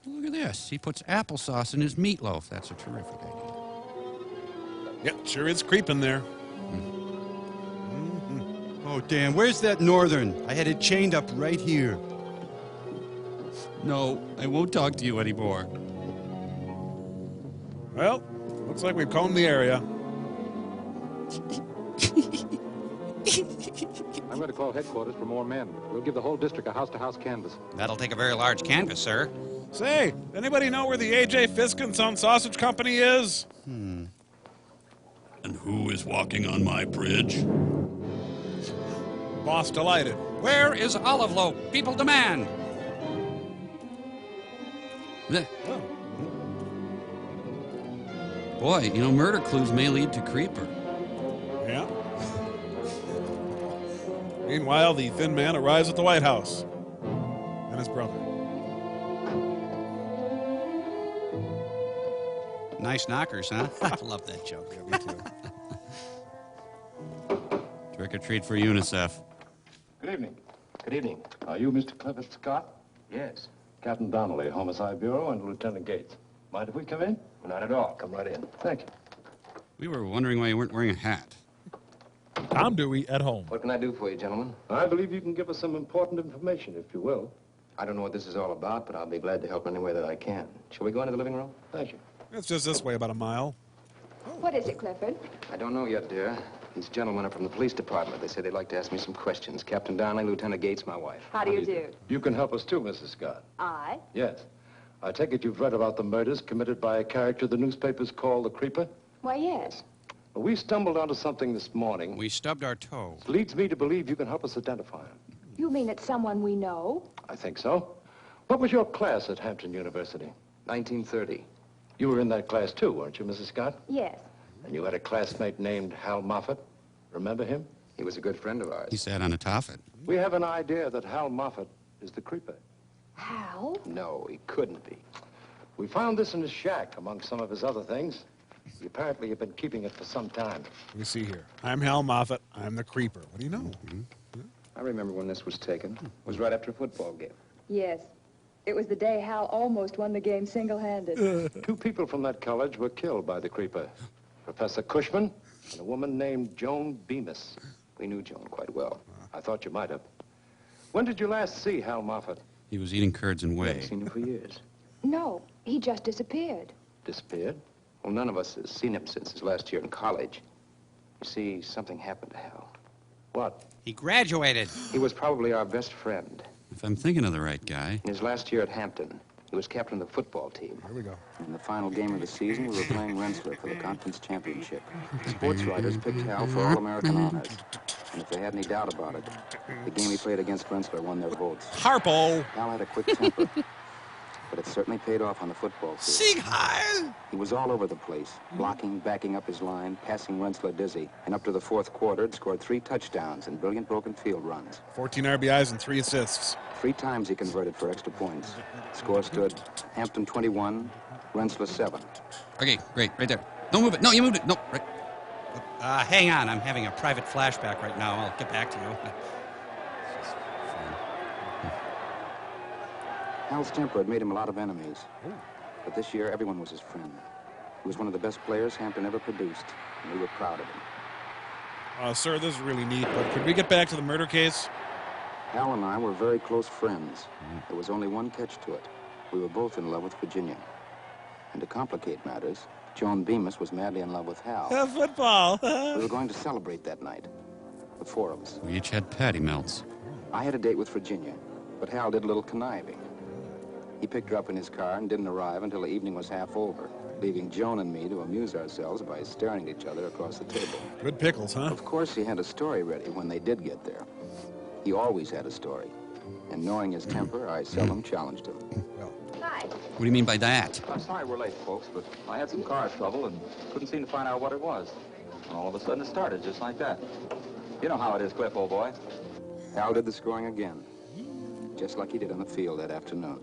Look at this. He puts applesauce in his meatloaf. That's a terrific idea. Yep, sure is creeping there. Oh, damn. Where's that Northern? I had it chained up right here. No, I won't talk to you anymore. Well, looks like we've combed the area. I'm going to call headquarters for more men. We'll give the whole district a house-to-house canvass. That'll take a very large canvas, sir. Say, anybody know where the A.J. Fiskinson Sausage Company is? And who is walking on my bridge? Boss delighted. Where is Olive Loaf? People demand. Oh. Boy, you know, murder clues may lead to creeper. Yeah. Meanwhile, the thin man arrives at the White House. And his brother. Nice knockers, huh? I love that joke. Yeah, me too. Trick or treat for UNICEF. Good evening. Good evening. Are you Mr. Clement Scott? Yes. Captain Donnelly, Homicide Bureau, and Lieutenant Gates. Mind if we come in? Not at all. Come right in. Thank you. We were wondering why you weren't wearing a hat. Tom Dewey at home. What can I do for you, gentlemen? I believe you can give us some important information, if you will. I don't know what this is all about, but I'll be glad to help any way that I can. Shall we go into the living room? Thank you. It's just this way, about a mile. What is it, Clifford? I don't know yet, dear. These gentlemen are from the police department. They say they'd like to ask me some questions. Captain Donnelly, Lieutenant Gates, my wife. How do you do? You can help us too, Mrs. Scott. I? Yes. I take it you've read about the murders committed by a character the newspapers call the Creeper? Why, yes. Well, we stumbled onto something this morning. We stubbed our toe. Leads me to believe you can help us identify him. You mean it's someone we know? I think so. What was your class at Hampton University? 1930. You were in that class too, weren't you, Mrs. Scott? Yes. And you had a classmate named Hal Moffat. Remember him? He was a good friend of ours. He sat on a toffet. We have an idea that Hal Moffat is the Creeper. Hal? No, he couldn't be. We found this in his shack, among some of his other things. He apparently had been keeping it for some time. Let me see here. I'm Hal Moffat. I'm the Creeper. What do you know? I remember when this was taken. It was right after a football game. Yes. It was the day Hal almost won the game single-handed. 2 people from that college were killed by the Creeper. Professor Cushman and a woman named Joan Bemis. We knew Joan quite well. I thought you might have. When did you last see Hal Moffat? He was eating curds and We whey. haven't seen him for years. No, he just disappeared. Disappeared? Well, none of us has seen him since his last year in college. You see, something happened to Hal. What? He graduated. He was probably our best friend. If I'm thinking of the right guy. In his last year at Hampton, he was captain of the football team. Here we go. In the final game of the season, we were playing Rensselaer for the conference championship. Sports writers picked Hal for All-American honors. And if they had any doubt about it, the game he played against Rensselaer won their votes. Harpo! Hal had a quick temper, but it certainly paid off on the football field. Sieg Heil! He was all over the place, blocking, backing up his line, passing Rensselaer dizzy. And up to the fourth quarter, had scored 3 touchdowns and brilliant broken field runs. 14 RBIs and 3 assists. 3 times he converted for extra points. Score stood Hampton 21, Rensselaer 7. Okay, great, right there. Don't move it. No, you moved it. No, right. Hang on. I'm having a private flashback right now. I'll get back to you. Hal's temper had made him a lot of enemies. But this year, everyone was his friend. He was one of the best players Hampton ever produced, and we were proud of him. Sir, this is really neat, but could we get back to the murder case? Hal and I were very close friends. There was only one catch to it. We were both in love with Virginia. And to complicate matters, Joan Bemis was madly in love with Hal. Football! We were going to celebrate that night, the 4 of us. We each had patty melts. I had a date with Virginia, but Hal did a little conniving. He picked her up in his car and didn't arrive until the evening was half over, leaving Joan and me to amuse ourselves by staring at each other across the table. Good pickles, huh? Of course, he had a story ready when they did get there. He always had a story. And knowing his temper, I seldom challenged him. Hi. What do you mean by that? I'm sorry we're late, folks, but I had some car trouble and couldn't seem to find out what it was. And all of a sudden it started just like that. You know how it is, Cliff, old boy. Hal did the scoring again, just like he did on the field that afternoon.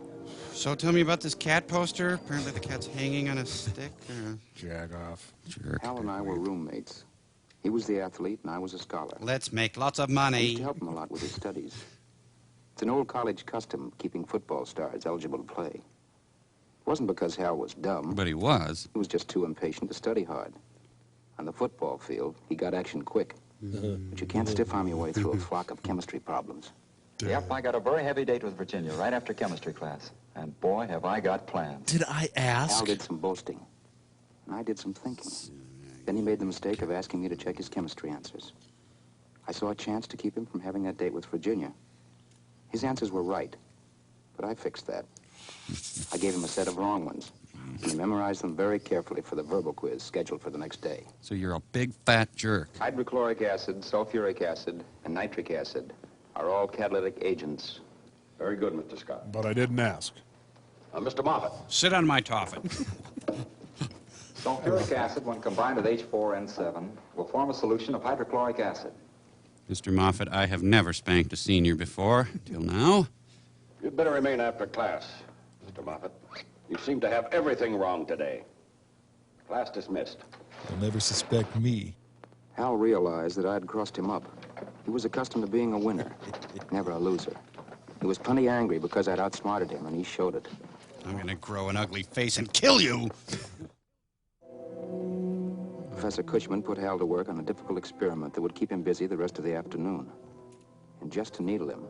So tell me about this cat poster. Apparently the cat's hanging on a stick. Jag off. Jerk. Hal and I were roommates. He was the athlete and I was a scholar. Let's make lots of I money. used to help him a lot with his studies. It's an old college custom, keeping football stars eligible to play. It wasn't because Hal was dumb. But he was. He was just too impatient to study hard. On the football field, he got action quick. But you can't stiff-arm your way through a flock of chemistry problems. Yep, I got a very heavy date with Virginia right after chemistry class. And boy, have I got plans. Did I ask? Hal did some boasting, and I did some thinking. Then he made the mistake of asking me to check his chemistry answers. I saw a chance to keep him from having that date with Virginia. His answers were right, but I fixed that. I gave him a set of wrong ones, and he memorized them very carefully for the verbal quiz scheduled for the next day. So you're a big fat jerk. Hydrochloric acid, sulfuric acid, and nitric acid are all catalytic agents. Very good, Mr. Scott. But I didn't ask. Mr. Moffat. Sit on my toffin. Sulfuric acid, when combined with H4N7, will form a solution of hydrochloric acid. Mr. Moffat, I have never spanked a senior before, till now. You'd better remain after class, Mr. Moffat. You seem to have everything wrong today. Class dismissed. They'll never suspect me. Hal realized that I'd crossed him up. He was accustomed to being a winner, never a loser. He was plenty angry because I'd outsmarted him, and he showed it. I'm gonna grow an ugly face and kill you! Professor Cushman put Hal to work on a difficult experiment that would keep him busy the rest of the afternoon. And just to needle him,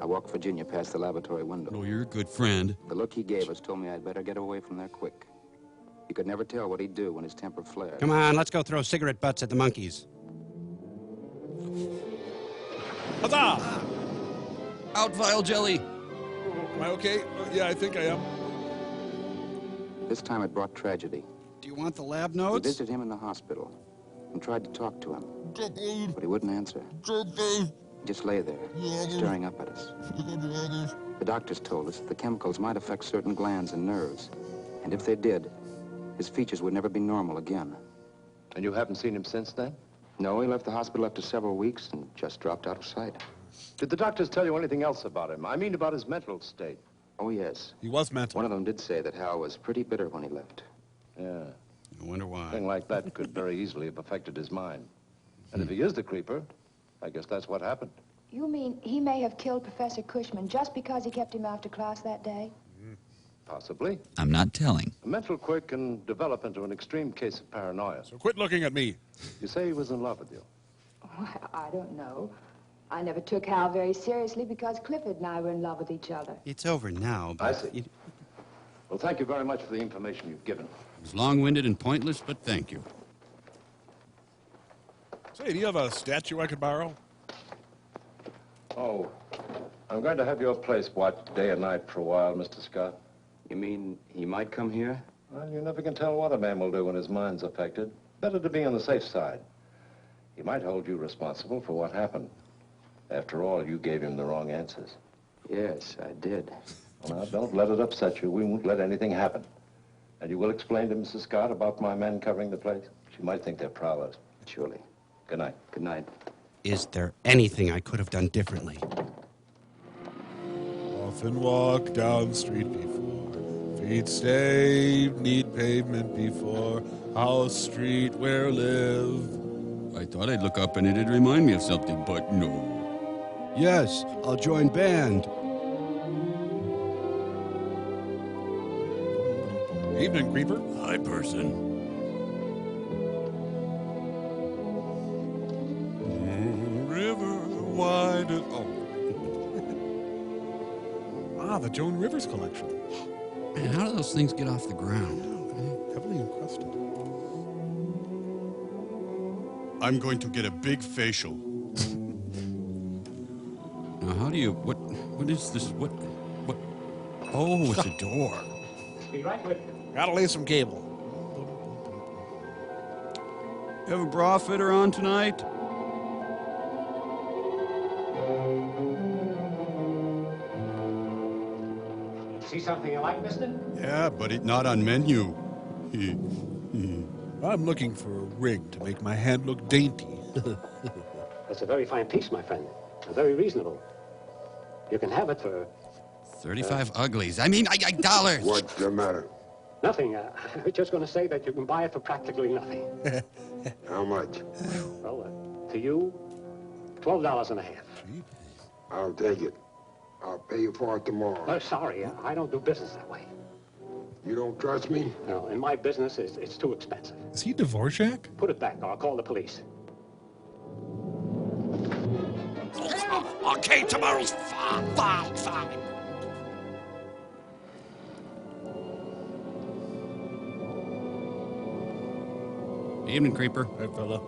I walked Virginia past the laboratory window. Oh, you're a good friend. The look he gave us told me I'd better get away from there quick. You could never tell what he'd do when his temper flared. Come on, let's go throw cigarette butts at the monkeys. Huzzah! Out, vile jelly! Am I okay? Yeah, I think I am. This time it brought tragedy. Do you want the lab We notes? visited him in the hospital and tried to talk to him, but he wouldn't answer. He just lay there, staring up at us. The doctors told us that the chemicals might affect certain glands and nerves, and if they did, his features would never be normal again. And you haven't seen him since then? No, he left the hospital after several weeks and just dropped out of sight. Did the doctors tell you anything else about him? I mean about his mental state. Oh, yes. He was mental. One of them did say that Hal was pretty bitter when he left. Yeah. I wonder why. A thing like that could very easily have affected his mind. And if he is the creeper, I guess that's what happened. You mean he may have killed Professor Cushman just because he kept him after class that day? Possibly. I'm not telling. A mental quirk can develop into an extreme case of paranoia. So quit looking at me. You say he was in love with you. Well, I don't know. I never took Hal very seriously because Clifford and I were in love with each other. It's over now, but... I see. Well, thank you very much for the information you've given. It was long-winded and pointless, but thank you. Say, do you have a statue I could borrow? Oh, I'm going to have your place watched day and night for a while, Mr. Scott. You mean he might come here? Well, you never can tell what a man will do when his mind's affected. Better to be on the safe side. He might hold you responsible for what happened. After all, you gave him the wrong answers. Yes, I did. Well, now, don't let it upset you. We won't let anything happen. And you will explain to Mrs. Scott about my men covering the place? She might think they're prowlers. Surely. Good night. Good night. Is there anything I could have done differently? Often walk down street before, feet stay, need pavement before, house, street, where live. I thought I'd look up and it'd remind me of something, but no. Yes, I'll join band. Evening, creeper. Hi, person. River wide and... Oh. Ah, the Joan Rivers collection. Man, how do those things get off the ground? Heavily encrusted. I'm going to get a big facial. Now, how do you... What is this? What... Oh, it's a door. Be right with you. Gotta lay some cable. You have a bra fitter on tonight? See something you like, mister? Yeah, but it's not on menu. I'm looking for a ring to make my hand look dainty. That's a very fine piece, my friend. Very reasonable. You can have it for... 35 uglies. I mean, dollars. What's the matter? Nothing. I was just going to say that you can buy it for practically nothing. How much? Well, to you, $12.50. I'll take it. I'll pay you for it tomorrow. Sorry, I don't do business that way. You don't trust me? No, in my business, it's too expensive. Is he Dvorak? Put it back, or I'll call the police. Okay, tomorrow's fine. Evening, Creeper. Hey, fella.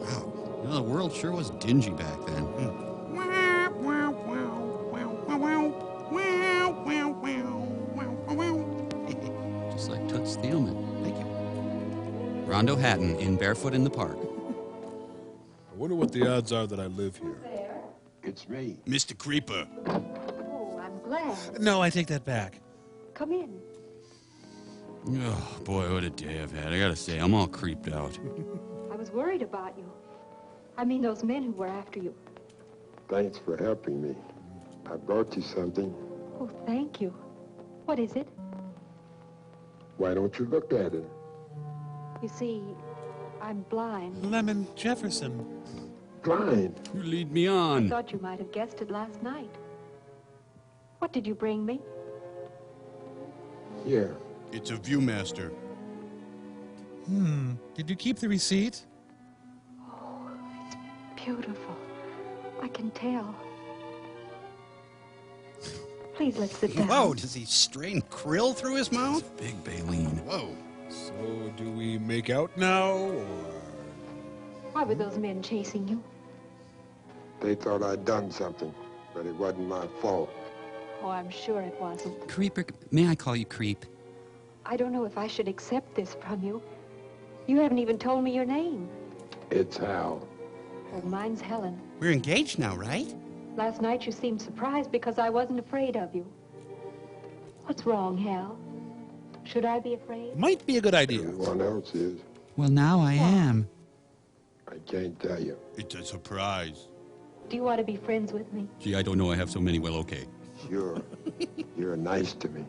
Wow, you know, the world sure was dingy back then. Just like Toots Thielman. Thank you. Rondo Hatton in Barefoot in the Park. I wonder what the odds are that I live here. It's me. Mr. Creeper. Oh, I'm glad. No, I take that back. Come in. Oh, boy, what a day I've had. I gotta say, I'm all creeped out. I was worried about you. I mean, those men who were after you. Thanks for helping me. I brought you something. Oh, thank you. What is it? Why don't you look at it? You see, I'm blind. Lemon Jefferson. Blind? You lead me I on. thought you might have guessed it last night. What did you bring me? Yeah. It's a Viewmaster. Did you keep the receipt? Oh, it's beautiful. I can tell. Please, let's sit down. Whoa, does he strain krill through his mouth? Big baleen. Whoa. So, do we make out now, or...? Why were those men chasing you? They thought I'd done something, but it wasn't my fault. Oh, I'm sure it wasn't. Creeper, may I call you Creep? I don't know if I should accept this from you. You haven't even told me your name. It's Hal. Oh, mine's Helen. We're engaged now, right? Last night you seemed surprised because I wasn't afraid of you. What's wrong, Hal? Should I be afraid? Might be a good idea. Everyone else is. Well, now I am. I can't tell you. It's a surprise. Do you want to be friends with me? Gee, I don't know I have so many. Well, okay. Sure. You're nice to me.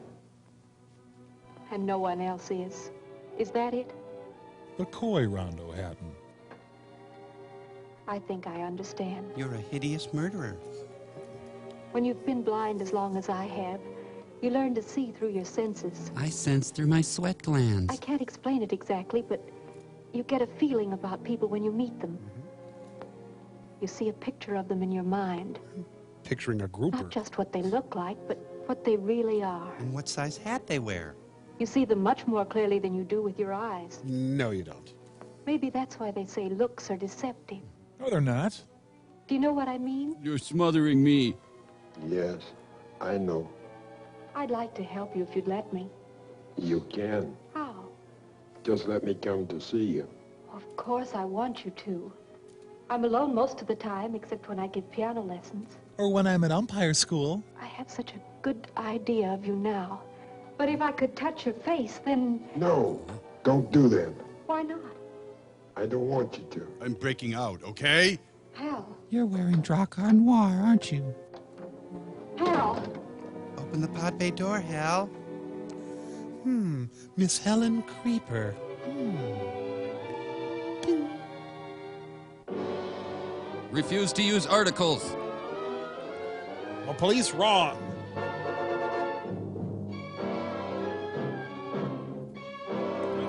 And no one else is. Is that it? The coy Rondo Hatton. I think I understand. You're a hideous murderer. When you've been blind as long as I have, you learn to see through your senses. I sense through my sweat glands. I can't explain it exactly, but you get a feeling about people when you meet them. You see a picture of them in your mind. Picturing a grouper. Not just what they look like, but what they really are. And what size hat they wear. You see them much more clearly than you do with your eyes. No, you don't. Maybe that's why they say looks are deceptive. No, they're not. Do you know what I mean? You're smothering me. Yes, I know. I'd like to help you if you'd let me. You can. How? Just let me come to see you. Of course I want you to. I'm alone most of the time, except when I give piano lessons. Or when I'm at umpire school. I have such a good idea of you now. But if I could touch your face, then... No, don't do that. Why not? I don't want you to. I'm breaking out, okay? Hal. You're wearing Dracar Noir, aren't you? Hal. Open the pod bay door, Hal. Miss Helen Creeper. Refuse to use articles. Well, police wrong.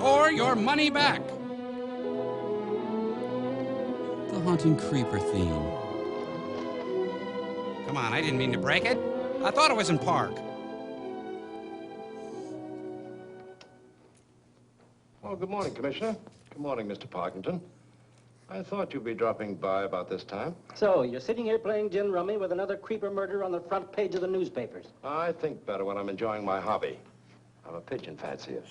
Or your money back. The haunting creeper theme. Come on, I didn't mean to break it. I thought it was in park. Well, good morning, Commissioner. Good morning, Mr. Parkington. I thought you'd be dropping by about this time. So, you're sitting here playing gin rummy with another creeper murder on the front page of the newspapers. I think better when I'm enjoying my hobby. I'm a pigeon fancier.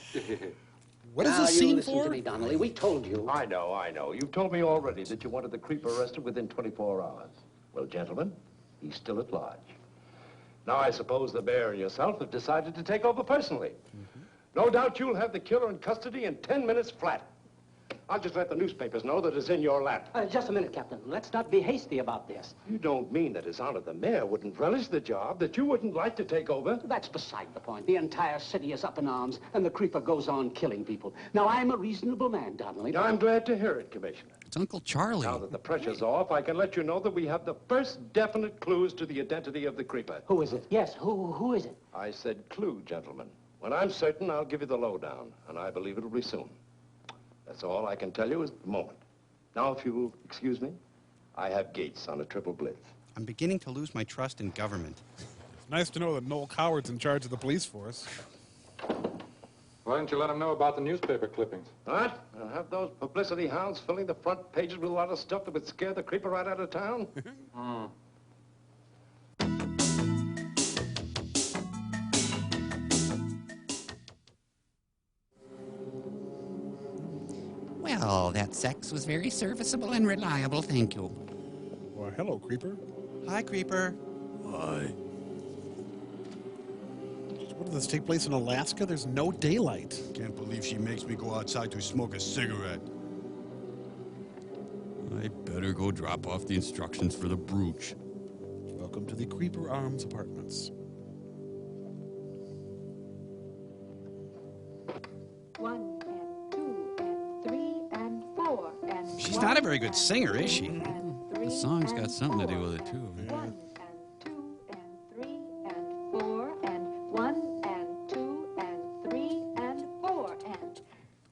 What is this scene for? Listen to me, Donnelly. We told you. I know. You've told me already that you wanted the creeper arrested within 24 hours. Well, gentlemen, he's still at large. Now, I suppose the mayor and yourself have decided to take over personally. No doubt you'll have the killer in custody in 10 minutes flat. I'll just let the newspapers know that it's in your lap. Just a minute, Captain. Let's not be hasty about this. You don't mean that His Honor the Mayor wouldn't relish the job, that you wouldn't like to take over? That's beside the point. The entire city is up in arms, and the creeper goes on killing people. Now, I'm a reasonable man, Donnelly. I'm glad to hear it, Commissioner. It's Uncle Charlie. Now that the pressure's off, I can let you know that we have the first definite clues to the identity of the creeper. Who is it? Yes, who is it? I said clue, gentlemen. When I'm certain, I'll give you the lowdown, and I believe it'll be soon. That's all I can tell you at the moment. Now, if you will excuse me, I have Gates on a triple blitz. I'm beginning to lose my trust in government. It's nice to know that Noel Coward's in charge of the police force. Why didn't you let him know about the newspaper clippings? What? I'll have those publicity hounds filling the front pages with a lot of stuff that would scare the creeper right out of town? Well, that sex was very serviceable and reliable, thank you. Well, hello, Creeper. Hi, Creeper. Hi. What, does this take place in Alaska? There's no daylight. Can't believe she makes me go outside to smoke a cigarette. I better go drop off the instructions for the brooch. Welcome to the Creeper Arms Apartments. One and two and three and four and She's not a very good singer, is she? The song's got something to do with it, too. one and two and three and four and one and two and three and four and.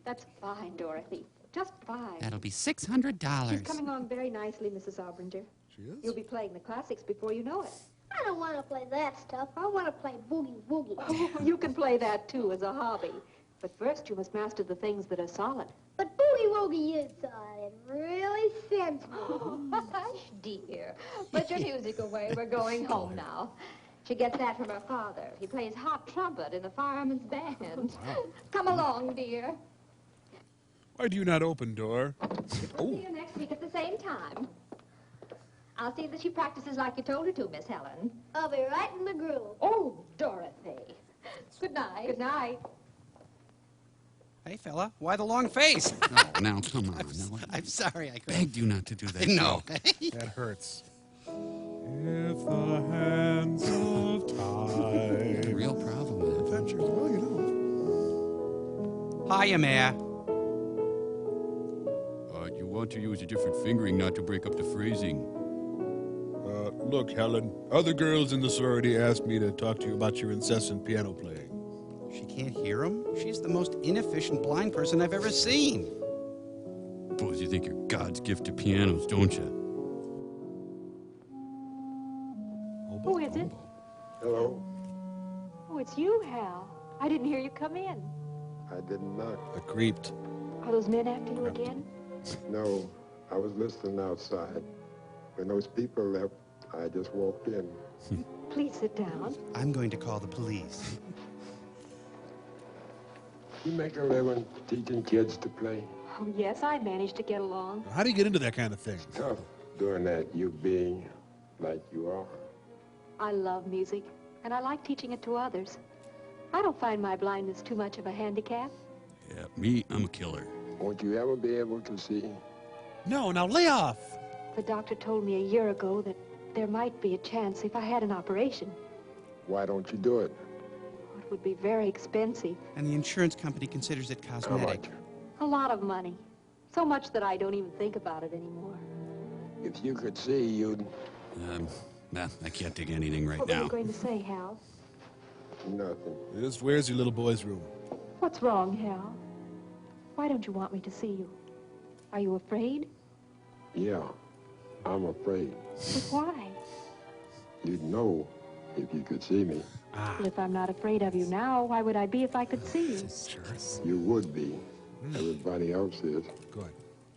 That's fine, Dorothy. Just fine. That'll be $600. She's coming on very nicely, Mrs. Aubringer. She is? You'll be playing the classics before you know it. I don't want to play that stuff. I want to play boogie woogie. Oh, you can play that, too, as a hobby. But first, you must master the things that are solid. But boogie woogie is solid. Really sensible. Hush, dear. Put your music away. We're going home now. She gets that from her father. He plays hot trumpet in the fireman's band. Come along, dear. Why do you not open, door? We'll see you next week at the same time. I'll see that she practices like you told her to, Miss Helen. I'll be right in the groove. Oh, Dorothy. Good night. Good night. Hey, fella, why the long face? Now, come on. I'm sorry, I begged you not to do that. No. That hurts. If the hands of time. Real problem. Adventures. Well, you know. Hiya, Mayor. You want to use a different fingering not to break up the phrasing. Look, Helen, other girls in the sorority asked me to talk to you about your incessant piano playing. She can't hear him? She's the most inefficient blind person I've ever seen. Suppose you think you're God's gift to pianos, don't you? Who is it? Hello? Oh, it's you, Hal. I didn't hear you come in. I didn't knock. I creeped. Are those men after you again? No, I was listening outside. When those people left, I just walked in. Please sit down. I'm going to call the police. You make a living teaching kids to play? Oh, yes, I managed to get along. How do you get into that kind of thing? Tough doing that, you being like you are. I love music, and I like teaching it to others. I don't find my blindness too much of a handicap. Yeah, me, I'm a killer. Won't you ever be able to see? No, now lay off. The doctor told me a year ago that there might be a chance if I had an operation. Why don't you do it? It would be very expensive. And the insurance company considers it cosmetic. A lot of money. So much that I don't even think about it anymore. If you could see, you'd... Nah, I can't take anything right What were now. you going to say, Hal? Nothing. Just where's your little boy's room? What's wrong, Hal? Why don't you want me to see you? Are you afraid? Yeah, I'm afraid. But why? You'd know if you could see me. Well, if I'm not afraid of you now, why would I be if I could see you? You would be. Everybody else is. Good.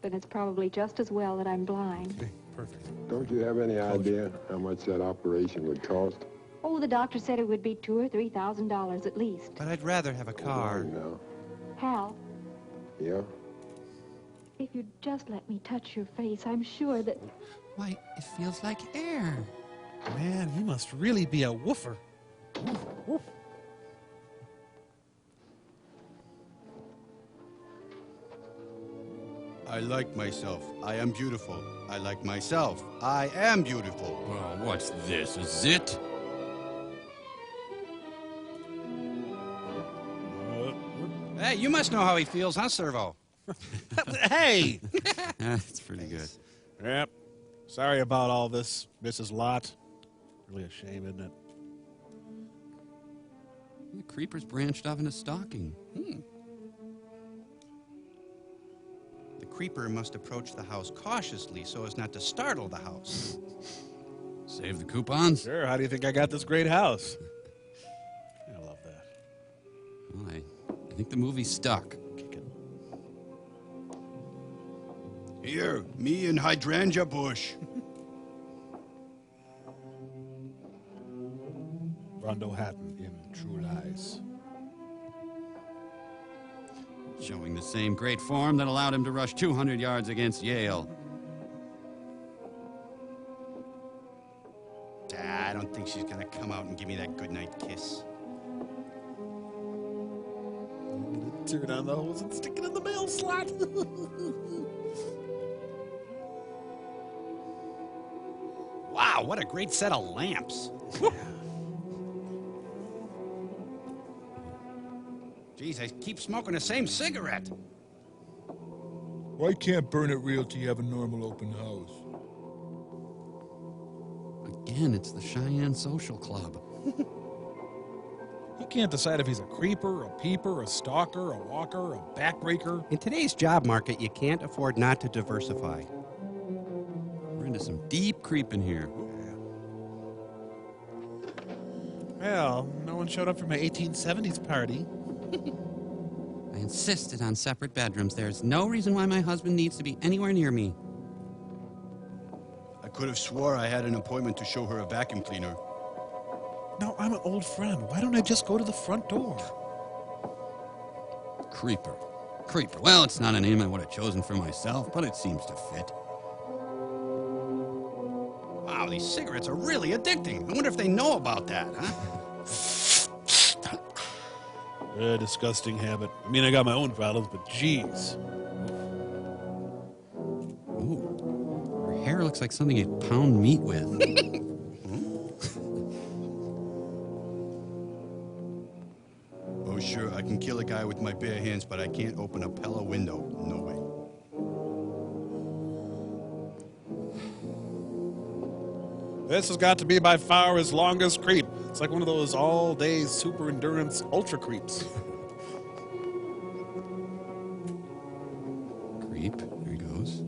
then it's probably just as well that I'm blind. Okay, perfect. Don't you have any idea how much that operation would cost? Oh, the doctor said it would be $2,000 or $3,000 at least. But I'd rather have a car. No. Hal, Yeah? if you'd just let me touch your face, I'm sure that... Why, it feels like air. Man, he must really be a woofer. Woof, woof. I like myself. I am beautiful. I like myself. I am beautiful. Oh, what's this? A zit? Hey, you must know how he feels, huh, Servo? Hey! That's pretty good. Yep. Sorry about all this, Mrs. Lot. Really a shame, isn't it? The creeper's branched off into stalking. The creeper must approach the house cautiously so as not to startle the house. Save the coupons? Sure. How do you think I got this great house? I love that. Well, I think the movie's stuck. Here, me and hydrangea bush. Rondo Hatton in True Lies. Showing the same great form that allowed him to rush 200 yards against Yale. I don't think she's gonna come out and give me that goodnight kiss. Turn on the hose and stick it in the mail slot. Wow, what a great set of lamps. Geez, I keep smoking the same cigarette. Why can't burn it real till you have a normal open house? Again, it's the Cheyenne Social Club. He can't decide if he's a creeper, a peeper, a stalker, a walker, a backbreaker. In today's job market, you can't afford not to diversify. We're into some deep creeping here. Well, no one showed up for my 1870s party. I insisted on separate bedrooms. There's no reason why my husband needs to be anywhere near me. I could have swore I had an appointment to show her a vacuum cleaner. No, I'm an old friend. Why don't I just go to the front door? Creeper. Creeper. Well, it's not a name I would have chosen for myself, but it seems to fit. Wow, these cigarettes are really addicting. I wonder if they know about that, huh? A disgusting habit. I mean, I got my own problems, but geez. Ooh. Her hair looks like something you'd pound meat with. Oh, sure, I can kill a guy with my bare hands, but I can't open a Pella window. No way. This has got to be by far his longest creep. It's like one of those all-day super endurance ultra creeps. Creep. There he goes.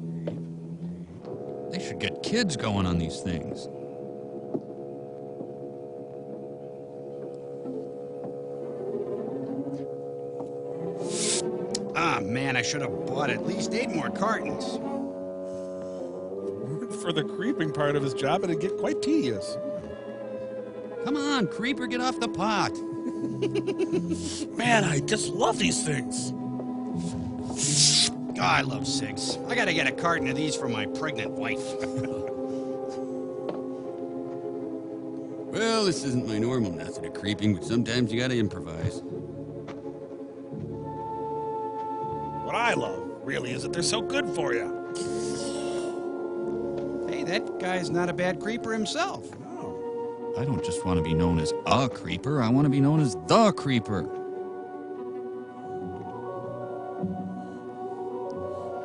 They should get kids going on these things. Ah, man, I should have bought at least 8 more cartons. For the creeping part of his job, it'd get quite tedious. Come on, creeper, get off the pot. Man, I just love these things. Oh, I love cigs. I gotta get a carton of these for my pregnant wife. Well, this isn't my normal method of creeping, but sometimes you gotta improvise. What I love, really, is that they're so good for you. Hey, that guy's not a bad creeper himself. I don't just want to be known as a creeper. I want to be known as the creeper.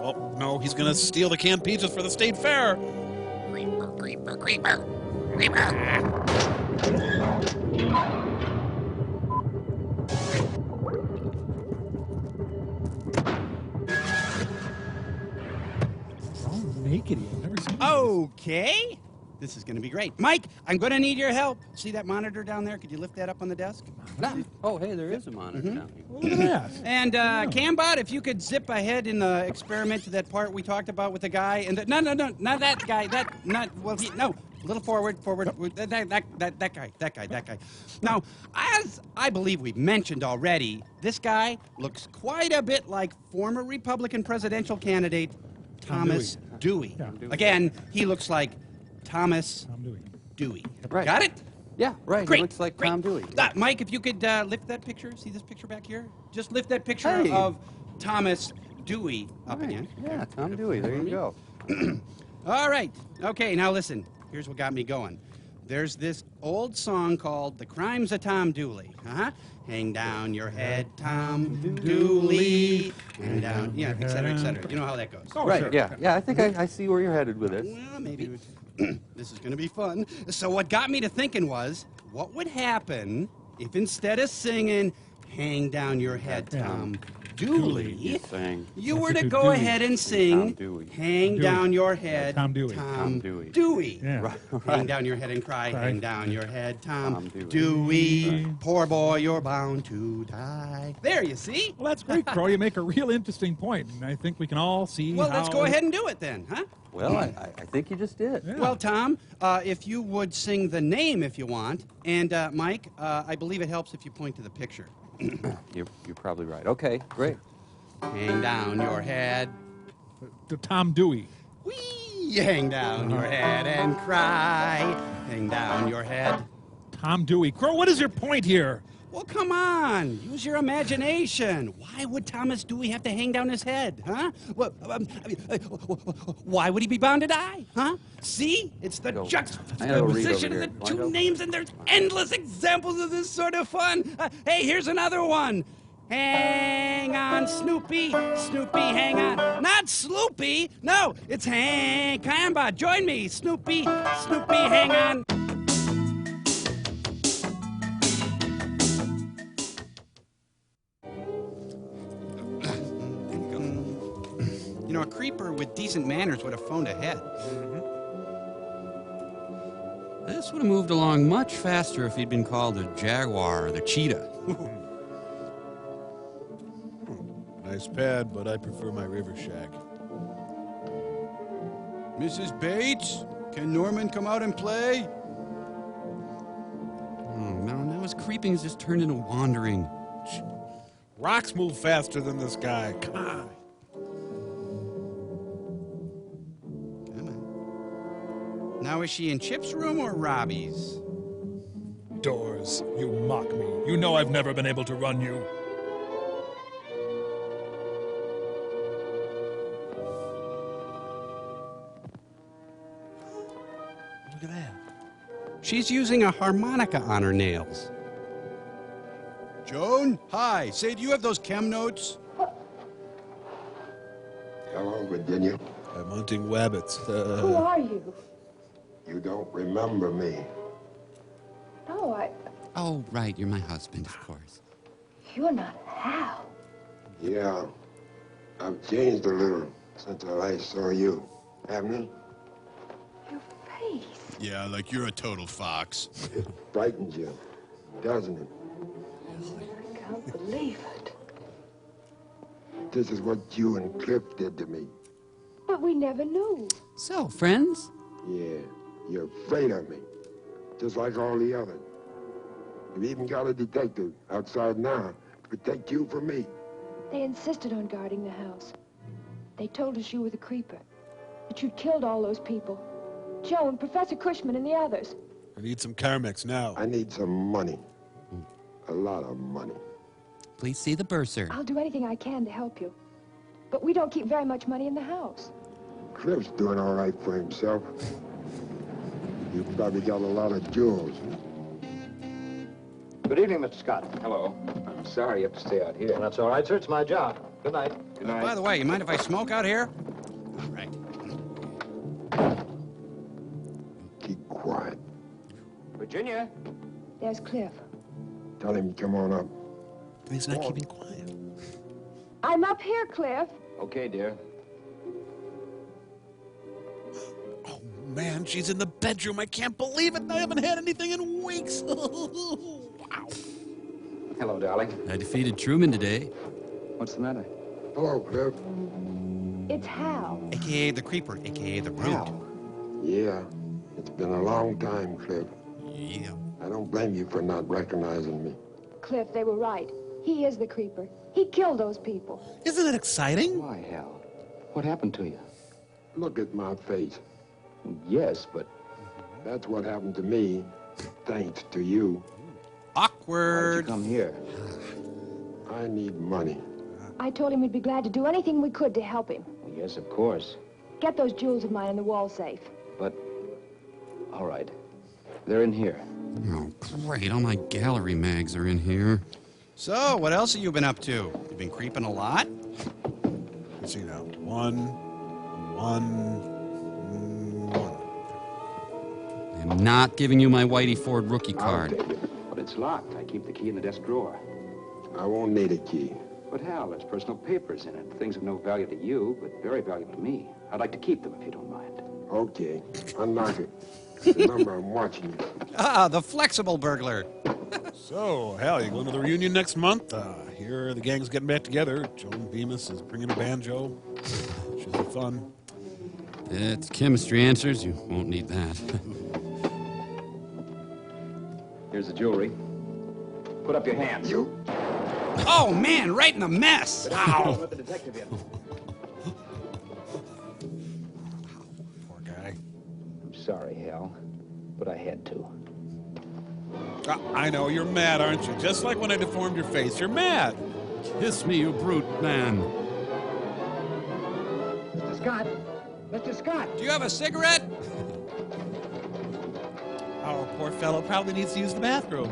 Oh, no, he's gonna steal the canned peaches for the state fair. Creeper, creeper, creeper, creeper. Naked, I've never seen. Okay. This is going to be great. Mike, I'm going to need your help. See that monitor down there? Could you lift that up on the desk? Oh, hey, there is a monitor down here. Look at that. And Cambot, if you could zip ahead in the experiment to that part we talked about with the guy. And no, not that guy. No, a little forward. That guy. Now, as I believe we've mentioned already, this guy looks quite a bit like former Republican presidential candidate Thomas Dewey. Yeah. Again, he looks like Thomas Dewey. Right. Got it? Yeah, right. Great. He looks like Tom Dewey. Mike, if you could lift that picture. See this picture back here? Just lift that picture Hey. of Thomas Dewey up Right. again. Yeah, Tom Dewey. There you go. All right. Okay, now listen. Here's what got me going. There's this old song called The Crimes of Tom Dooley. Hang down your head, Tom Dooley. Hang down, yeah, et cetera, et cetera. You know how that goes. Oh, Right, sure. yeah. I think I see where you're headed with this. Well, maybe. This is going to be fun. So what got me to thinking was, what would happen if instead of singing, Hang Down Your Head, Tom Dooley, you were to go ahead and sing, Hang Down Your Head, Tom Dewey. Tom Dewey. Yeah. Hang down your head and cry, hang down your head, Tom Dewey. Poor boy, you're bound to die. There, you see? Well, that's great, Crow. You make a real interesting point, and I think we can all see Well, how... let's go ahead and do it then, huh? Well, I think you just did. Yeah. Well, Tom, if you would sing the name if you want, and Mike, I believe it helps if you point to the picture. You're probably right. Okay, great. Hang down your head. To Tom Dewey. Whee! Hang down your head and cry. Hang down your head. Tom Dewey. Crow, what is your point here? Well, come on. Use your imagination. Why would Thomas Dewey have to hang down his head, huh? Why would he be bound to die, huh? See? It's the juxtaposition of the two names, and there's endless examples of this sort of fun. Hey, here's another one. Hang on, Snoopy. Snoopy, hang on. Not Sloopy. No, it's hang. Cambot, join me. Snoopy. Snoopy, hang on. You know, a creeper with decent manners would have phoned ahead. This would have moved along much faster if he'd been called the Jaguar or the Cheetah. Nice pad, but I prefer my river shack. Mrs. Bates, can Norman come out and play? Oh, no, now his creeping has just turned into wandering. Rocks move faster than this guy. Come on. Now, is she in Chip's room or Robbie's? Doors, you mock me. You know I've never been able to run you. Look at that. She's using a harmonica on her nails. Joan, hi. Say, do you have those chem notes? Hello, Virginia. I'm hunting wabbits. Who are you? You don't remember me. No, Oh, right, you're my husband, of course. you're not Hal. Yeah, I've changed a little since I last saw you, haven't I? Your face. Yeah, like you're a total fox. It frightens you, doesn't it? I can't believe it. This is what you and Cliff did to me. But we never knew. So, friends? Yeah, you're afraid of me, just like all the others. You've even got a detective outside now to protect you from me. They insisted on guarding the house. They told us you were the creeper, that you'd killed all those people. Joe and Professor Cushman and the others. I need some Carmex now. I need some money. A lot of money. Please see the bursar. I'll do anything I can to help you. But we don't keep very much money in the house. Cliff's doing all right for himself. You've probably got a lot of jewels. Good evening, Mr. Scott. Hello. I'm sorry you have to stay out here. That's all right, sir. It's my job. Good night. Good night. By the way, you mind if I smoke out here? All right. Keep quiet. Virginia. There's Cliff. Tell him to come on up. He's not keeping quiet. I'm up here, Cliff. Okay, dear. man, she's in the bedroom. I can't believe it. I haven't had anything in weeks. Wow. Hello, darling. I defeated Truman today. What's the matter? Hello, Cliff. It's Hal. A.K.A. the Creeper, A.K.A. the Brute. Yeah, it's been a long time, Cliff. Yeah. I don't blame you for not recognizing me. Cliff, they were right. He is the Creeper. He killed those people. Isn't it exciting? Why, Hal? What happened to you? Look at my face. Yes, but... That's what happened to me, thanks to you. Awkward. Why'd you come here? I need money. I told him we'd be glad to do anything we could to help him. Well, yes, of course. Get those jewels of mine in the wall safe. But... All right. They're in here. Oh, great. All my gallery mags are in here. So, what else have you been up to? You've been creeping a lot? Let's see now. One. I'm not giving you my Whitey Ford rookie card. I'll take it. But it's locked. I keep the key in the desk drawer. I won't need a key. But Hal, there's personal papers in it. Things of no value to you, but very valuable to me. I'd like to keep them if you don't mind. Okay, unlock it. Remember, I'm watching you. Ah, the flexible burglar. So, Hal, you going to the reunion next month? Here the gang's getting back together. Joan Bemis is bringing a banjo. Should be fun. It's chemistry answers. You won't need that. Here's the jewelry. Put up your hands. You? Oh, man, right in the mess. Ow! Let the detective in. Poor guy. I'm sorry, Hal, but I had to. I know, you're mad, aren't you? Just like when I deformed your face. You're mad. Kiss me, you brute man. Mr. Scott! Mr. Scott! Do you have a cigarette? Our poor fellow probably needs to use the bathroom.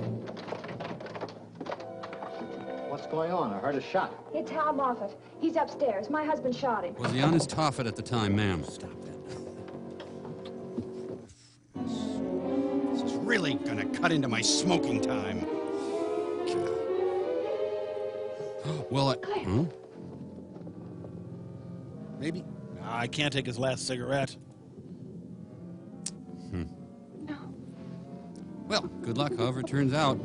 What's going on? I heard a shot. It's Hal Moffat. He's upstairs. My husband shot him. Was he on his Toffet at the time, ma'am? Stop that. This is really gonna cut into my smoking time. Well, huh? Maybe. No, I can't take his last cigarette. Well, good luck however it turns out.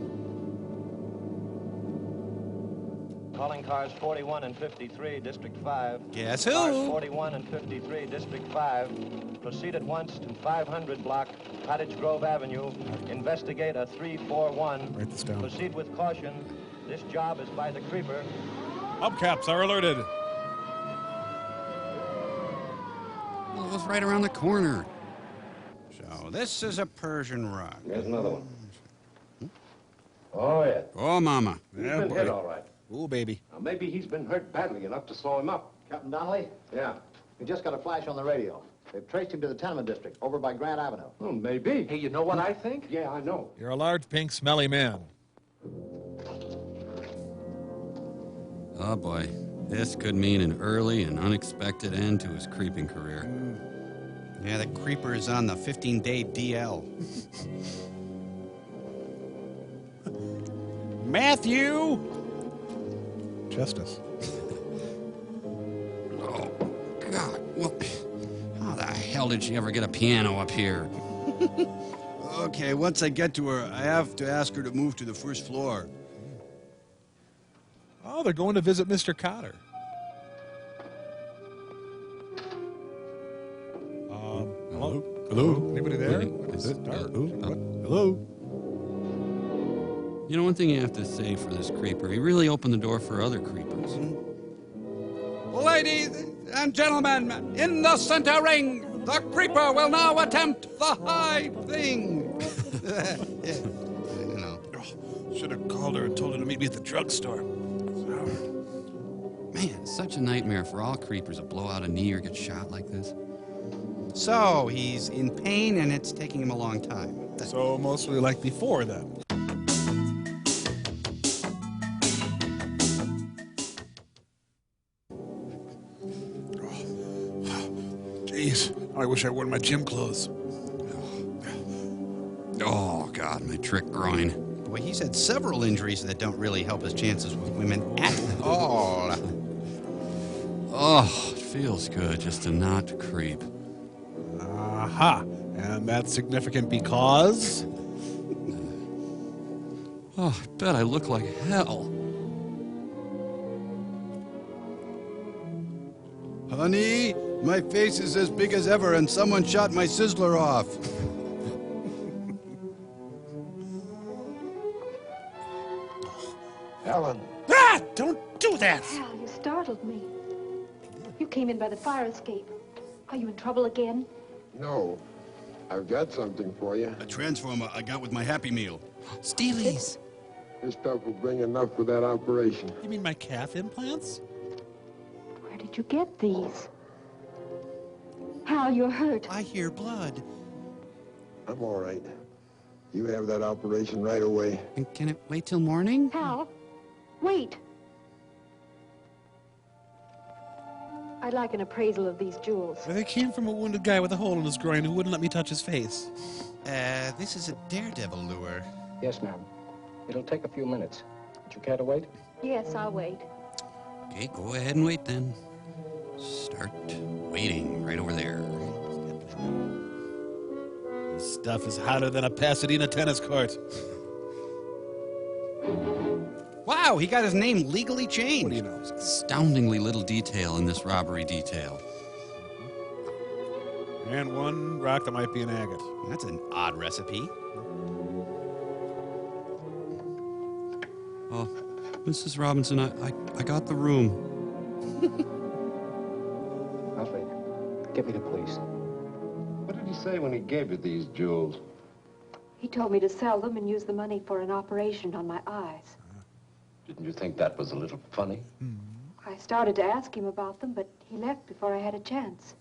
Calling cars 41 and 53, District 5. Guess who? Cars 41 and 53, District 5. Proceed at once to 500 block, Cottage Grove Avenue. Investigate a 341. Write this down. Proceed with caution. This job is by the Creeper. Hubcaps are alerted. Well, it was right around the corner. So this is a Persian rug. There's another one. Oh, yeah. Oh, mama. He's been hit all right. Ooh, baby. Now, maybe he's been hurt badly enough to slow him up. Captain Donnelly? Yeah. We just got a flash on the radio. They've traced him to the tenement district over by Grant Avenue. Well, maybe. Hey, you know what I think? Yeah, I know. You're a large, pink, smelly man. Oh, boy. This could mean an early and unexpected end to his creeping career. Yeah, the Creeper is on the 15-day DL. Matthew! Justice. Oh, God. Well, how the hell did she ever get a piano up here? Okay, once I get to her, I have to ask her to move to the first floor. Oh, they're going to visit Mr. Cotter. Hello? Hello? Anybody there? Is it dark? Hello? You know, one thing you have to say for this creeper, he really opened the door for other creepers. Ladies and gentlemen, in the center ring, the Creeper will now attempt the high thing. You know. Should have called her and told her to meet me at the drugstore. Man, it's such a nightmare for all creepers to blow out a knee or get shot like this. So, he's in pain and it's taking him a long time. So, mostly like before then. Jeez, I wish I wore my gym clothes. Oh, God, my trick groin. Boy, he's had several injuries that don't really help his chances with women at all. Oh, it feels good just to not creep. Aha! And that's significant because... Oh, I bet I look like hell. Honey, my face is as big as ever and someone shot my sizzler off. Helen. Ah! Don't do that! Hal, you startled me. You came in by the fire escape. Are you in trouble again? No. I've got something for you. A transformer I got with my Happy Meal. Steelies. This stuff will bring enough for that operation. You mean my calf implants? Where did you get these? Hal, you're hurt. I hear blood. I'm all right. You have that operation right away. And can it wait till morning? Hal, wait. I'd like an appraisal of these jewels. They came from a wounded guy with a hole in his groin who wouldn't let me touch his face. This is a daredevil lure. Yes, ma'am. It'll take a few minutes. Would you care to wait? Yes, I'll wait. Okay, go ahead and wait then. Start waiting right over there. This stuff is hotter than a Pasadena tennis court. Wow, he got his name legally changed. What do you know? Astoundingly little detail in this robbery detail. And one rock that might be an agate. That's an odd recipe. Oh, Mrs. Robinson, I got the room. Alfred, get me the police. What did he say when he gave you these jewels? He told me to sell them and use the money for an operation on my eyes. Didn't you think that was a little funny? I started to ask him about them, but he left before I had a chance.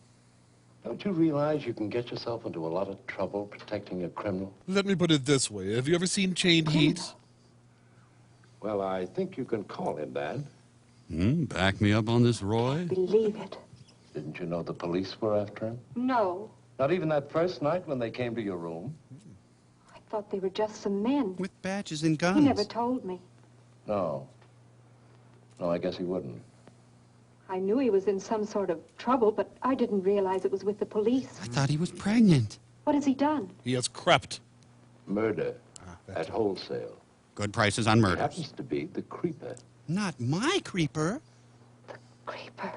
Don't you realize you can get yourself into a lot of trouble protecting a criminal? Let me put it this way. Have you ever seen Chained Heat? Well, I think you can call him that. Back me up on this, Roy? Believe it. Didn't you know the police were after him? No. Not even that first night when they came to your room? I thought they were just some men. With badges and guns. He never told me. No. No, I guess he wouldn't. I knew he was in some sort of trouble, but I didn't realize it was with the police. I thought he was pregnant. What has he done? He has crept. Murder. At wholesale. Good prices on murders. Happens to be the creeper. Not my creeper. Creeper.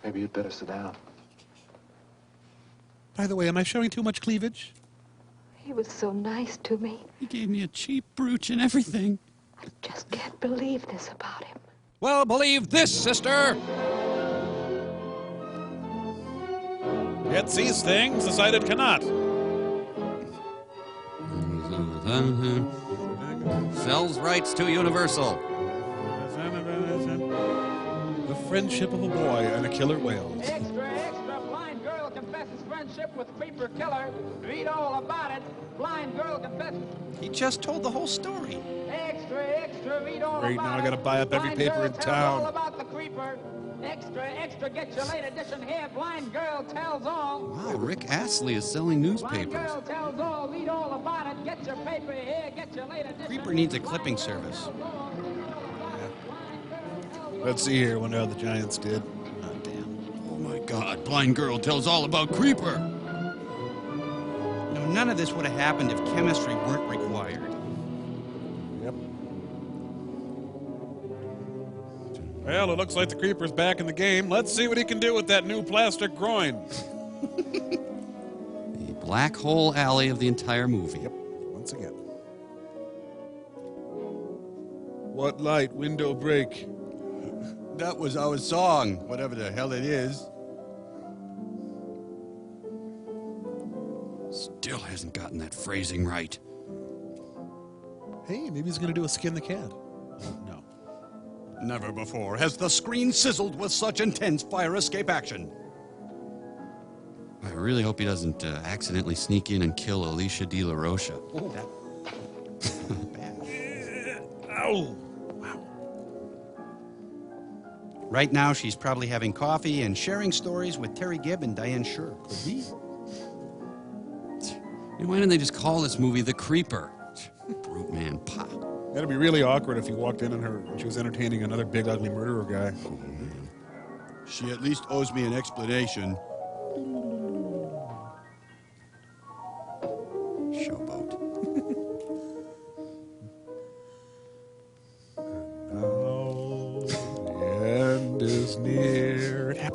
Maybe you'd better sit down. By the way, am I showing too much cleavage? He was so nice to me. He gave me a cheap brooch and everything. I just can't believe this about him. Well, believe this, sister. Yet sees things, decided cannot. Sells rights to Universal. The friendship of a boy and a killer whale. Extra, extra, blind girl confesses friendship with creeper killer. Read all about it. Blind girl confesses. He just told the whole story. Extra, extra, read all Great, about now it. I gotta buy up every Blind paper girl in tells town. all about the creeper. Extra, extra, get your late edition here. Blind girl tells all. Wow, Rick Astley is selling Blind newspapers. girl tells all. Read all about it. Get your paper here. Get your late edition. Creeper needs a clipping service. Let's see here, wonder how the Giants did. Oh, damn. Oh my God, blind girl tells all about Creeper. No, none of this would have happened if chemistry weren't required. Yep. Well, it looks like the Creeper's back in the game. Let's see what he can do with that new plastic groin. The black hole alley of the entire movie. Yep, once again. What light, window break? That was our song, whatever the hell it is. Still hasn't gotten that phrasing right. Hey, maybe he's gonna do a skin the cat. No. Never before has the screen sizzled with such intense fire escape action. I really hope he doesn't accidentally sneak in and kill Alicia De La Rocha. Oh, that. Ow! Right now, she's probably having coffee and sharing stories with Terry Gibb and Diane Scher. Could be. Why didn't they just call this movie The Creeper? Brute man pop. That'd be really awkward if you walked in on her and she was entertaining another big ugly murderer guy. Oh, man. She at least owes me an explanation.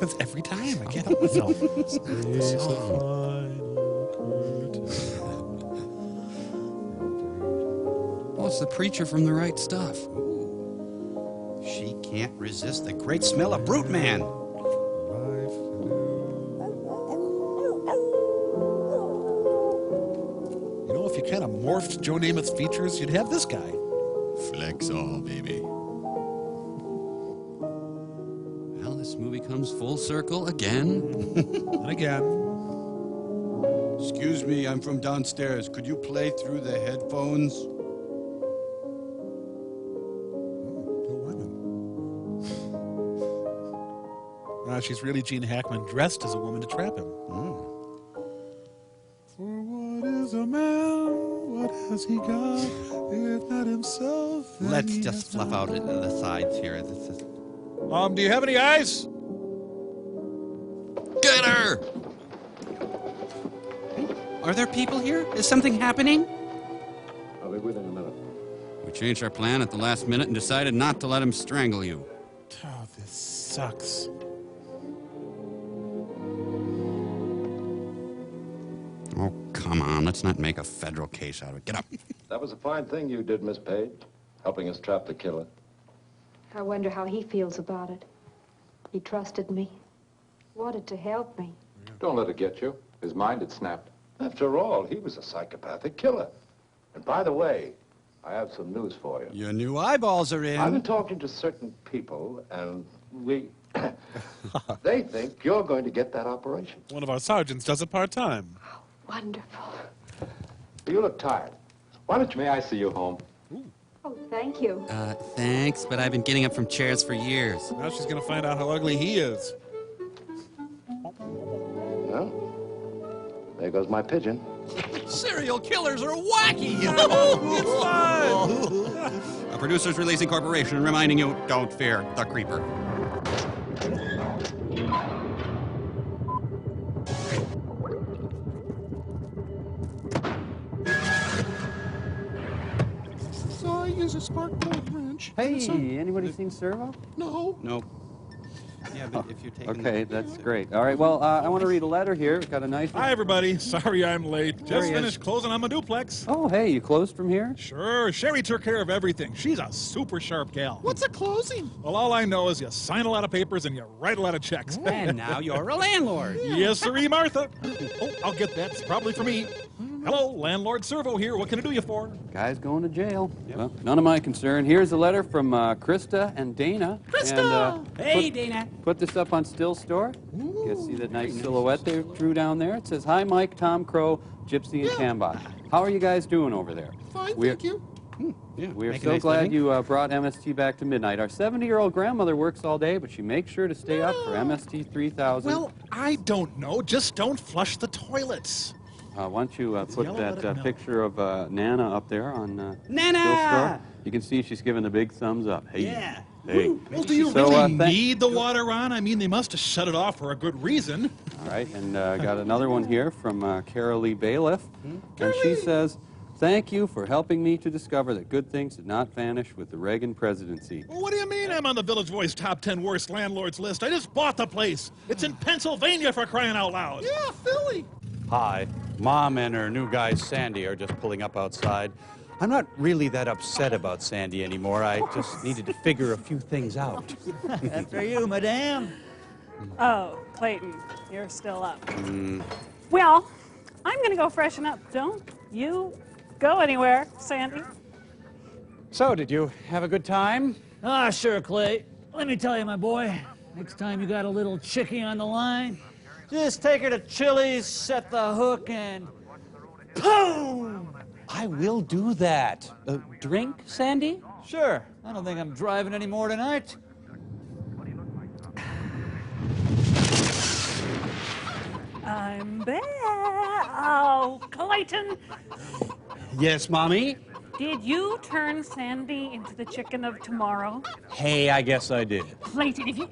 happens every time. I can't help myself. Oh, it's the preacher from The Right Stuff. She can't resist the great smell of Brute Man. You know, if you kind of morphed Joe Namath's features, you'd have this guy. Flex all, baby. Well, this movie comes full circle again. And again. Excuse me, I'm from downstairs. Could you play through the headphones? She's really Gene Hackman dressed as a woman to trap him. For what is a man? What has he got? If not himself. Let's just fluff out the sides here. Do you have any eyes? Get her! Are there people here? Is something happening? I'll be with you in a minute. We changed our plan at the last minute and decided not to let him strangle you. Oh, this sucks. Oh, come on. Let's not make a federal case out of it. Get up. That was a fine thing you did, Miss Page, helping us trap the killer. I wonder how he feels about it. He trusted me, wanted to help me. Don't let it get you. His mind had snapped. After all, he was a psychopathic killer. And by the way, I have some news for you. Your new eyeballs are in. I've been talking to certain people, and they think you're going to get that operation. One of our sergeants does it part-time. Wonderful. You look tired. May I see you home? Oh, thank you. Thanks, but I've been getting up from chairs for years. Now she's going to find out how ugly he is. Well, there goes my pigeon. Serial killers are wacky. It's fun. A Producers Releasing Corporation reminding you, don't fear the creeper. So I use a spark plug wrench. Hey, anybody seen Servo? No. Nope. Yeah, but if you're taking... Okay, that's great. All right, well, I want to read a letter here. We've got a nice one. Hi, everybody. Sorry I'm late. There Just he is. finished closing on my duplex. Oh, hey, you closed from here? Sure. Sherry took care of everything. She's a super sharp gal. What's a closing? Well, all I know is you sign a lot of papers and you write a lot of checks. And now you're a landlord. Yes, sirree, Martha. Oh, I'll get that. It's probably for me. Hello, Landlord Servo here. What can I do you for? Guy's going to jail. Yep. Well, none of my concern. Here's a letter from Krista and Dana. Krista! And, Hey, Dana. Put this up on Still Store. You guys see that nice silhouette they drew down there? It says, "Hi, Mike, Tom Crow, Gypsy, and Cambot. How are you guys doing over there?" Fine, thank you. We are Make a so nice glad living. you brought MST back to midnight. Our 70-year-old grandmother works all day, but she makes sure to stay up for MST 3000. Well, I don't know. Just don't flush the toilets. Why don't you put yellow, let it that melt. picture of Nana up there on Nana! Still Store? You can see she's giving the big thumbs up. Hey. Yeah. Hey. Well, do you So, really thank- need the water on? I mean, they must have shut it off for a good reason. All right, and got another one here from Carol Lee Bailiff. And she says, "Thank you for helping me to discover that good things did not vanish with the Reagan presidency." Well, what do you mean I'm on the Village Voice top 10 worst landlords list? I just bought the place. It's in Pennsylvania, for crying out loud. Yeah, Philly. Hi. Mom and her new guy, Sandy, are just pulling up outside. I'm not really that upset about Sandy anymore. I just needed to figure a few things out. After you, madame. Oh, Clayton, you're still up. Well, I'm going to go freshen up. Don't you go anywhere, Sandy. So, did you have a good time? Ah, sure, Clay. Let me tell you, my boy, next time you got a little chickie on the line, just take her to Chili's, set the hook, and boom! I will do that. Drink, Sandy? Sure. I don't think I'm driving anymore tonight. I'm back. Oh, Clayton, Yes, Mommy? did you turn Sandy into the chicken of tomorrow? Hey, I guess I did. Clayton, if you...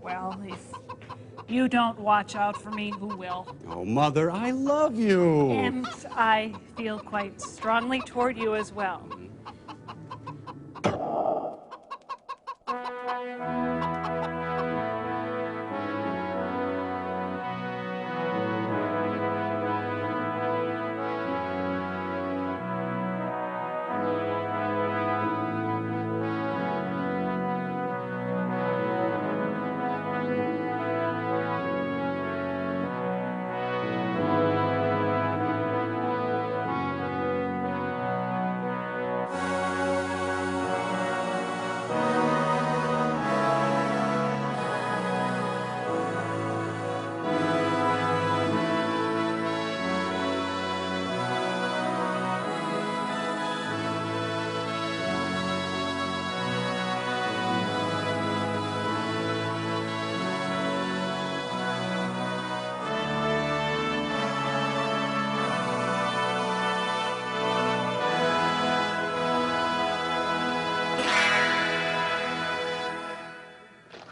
Well, if you don't watch out for me, who will? Oh, Mother, I love you. And I feel quite strongly toward you as well.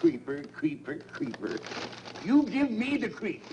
creeper, creeper, creeper. You give me the creep.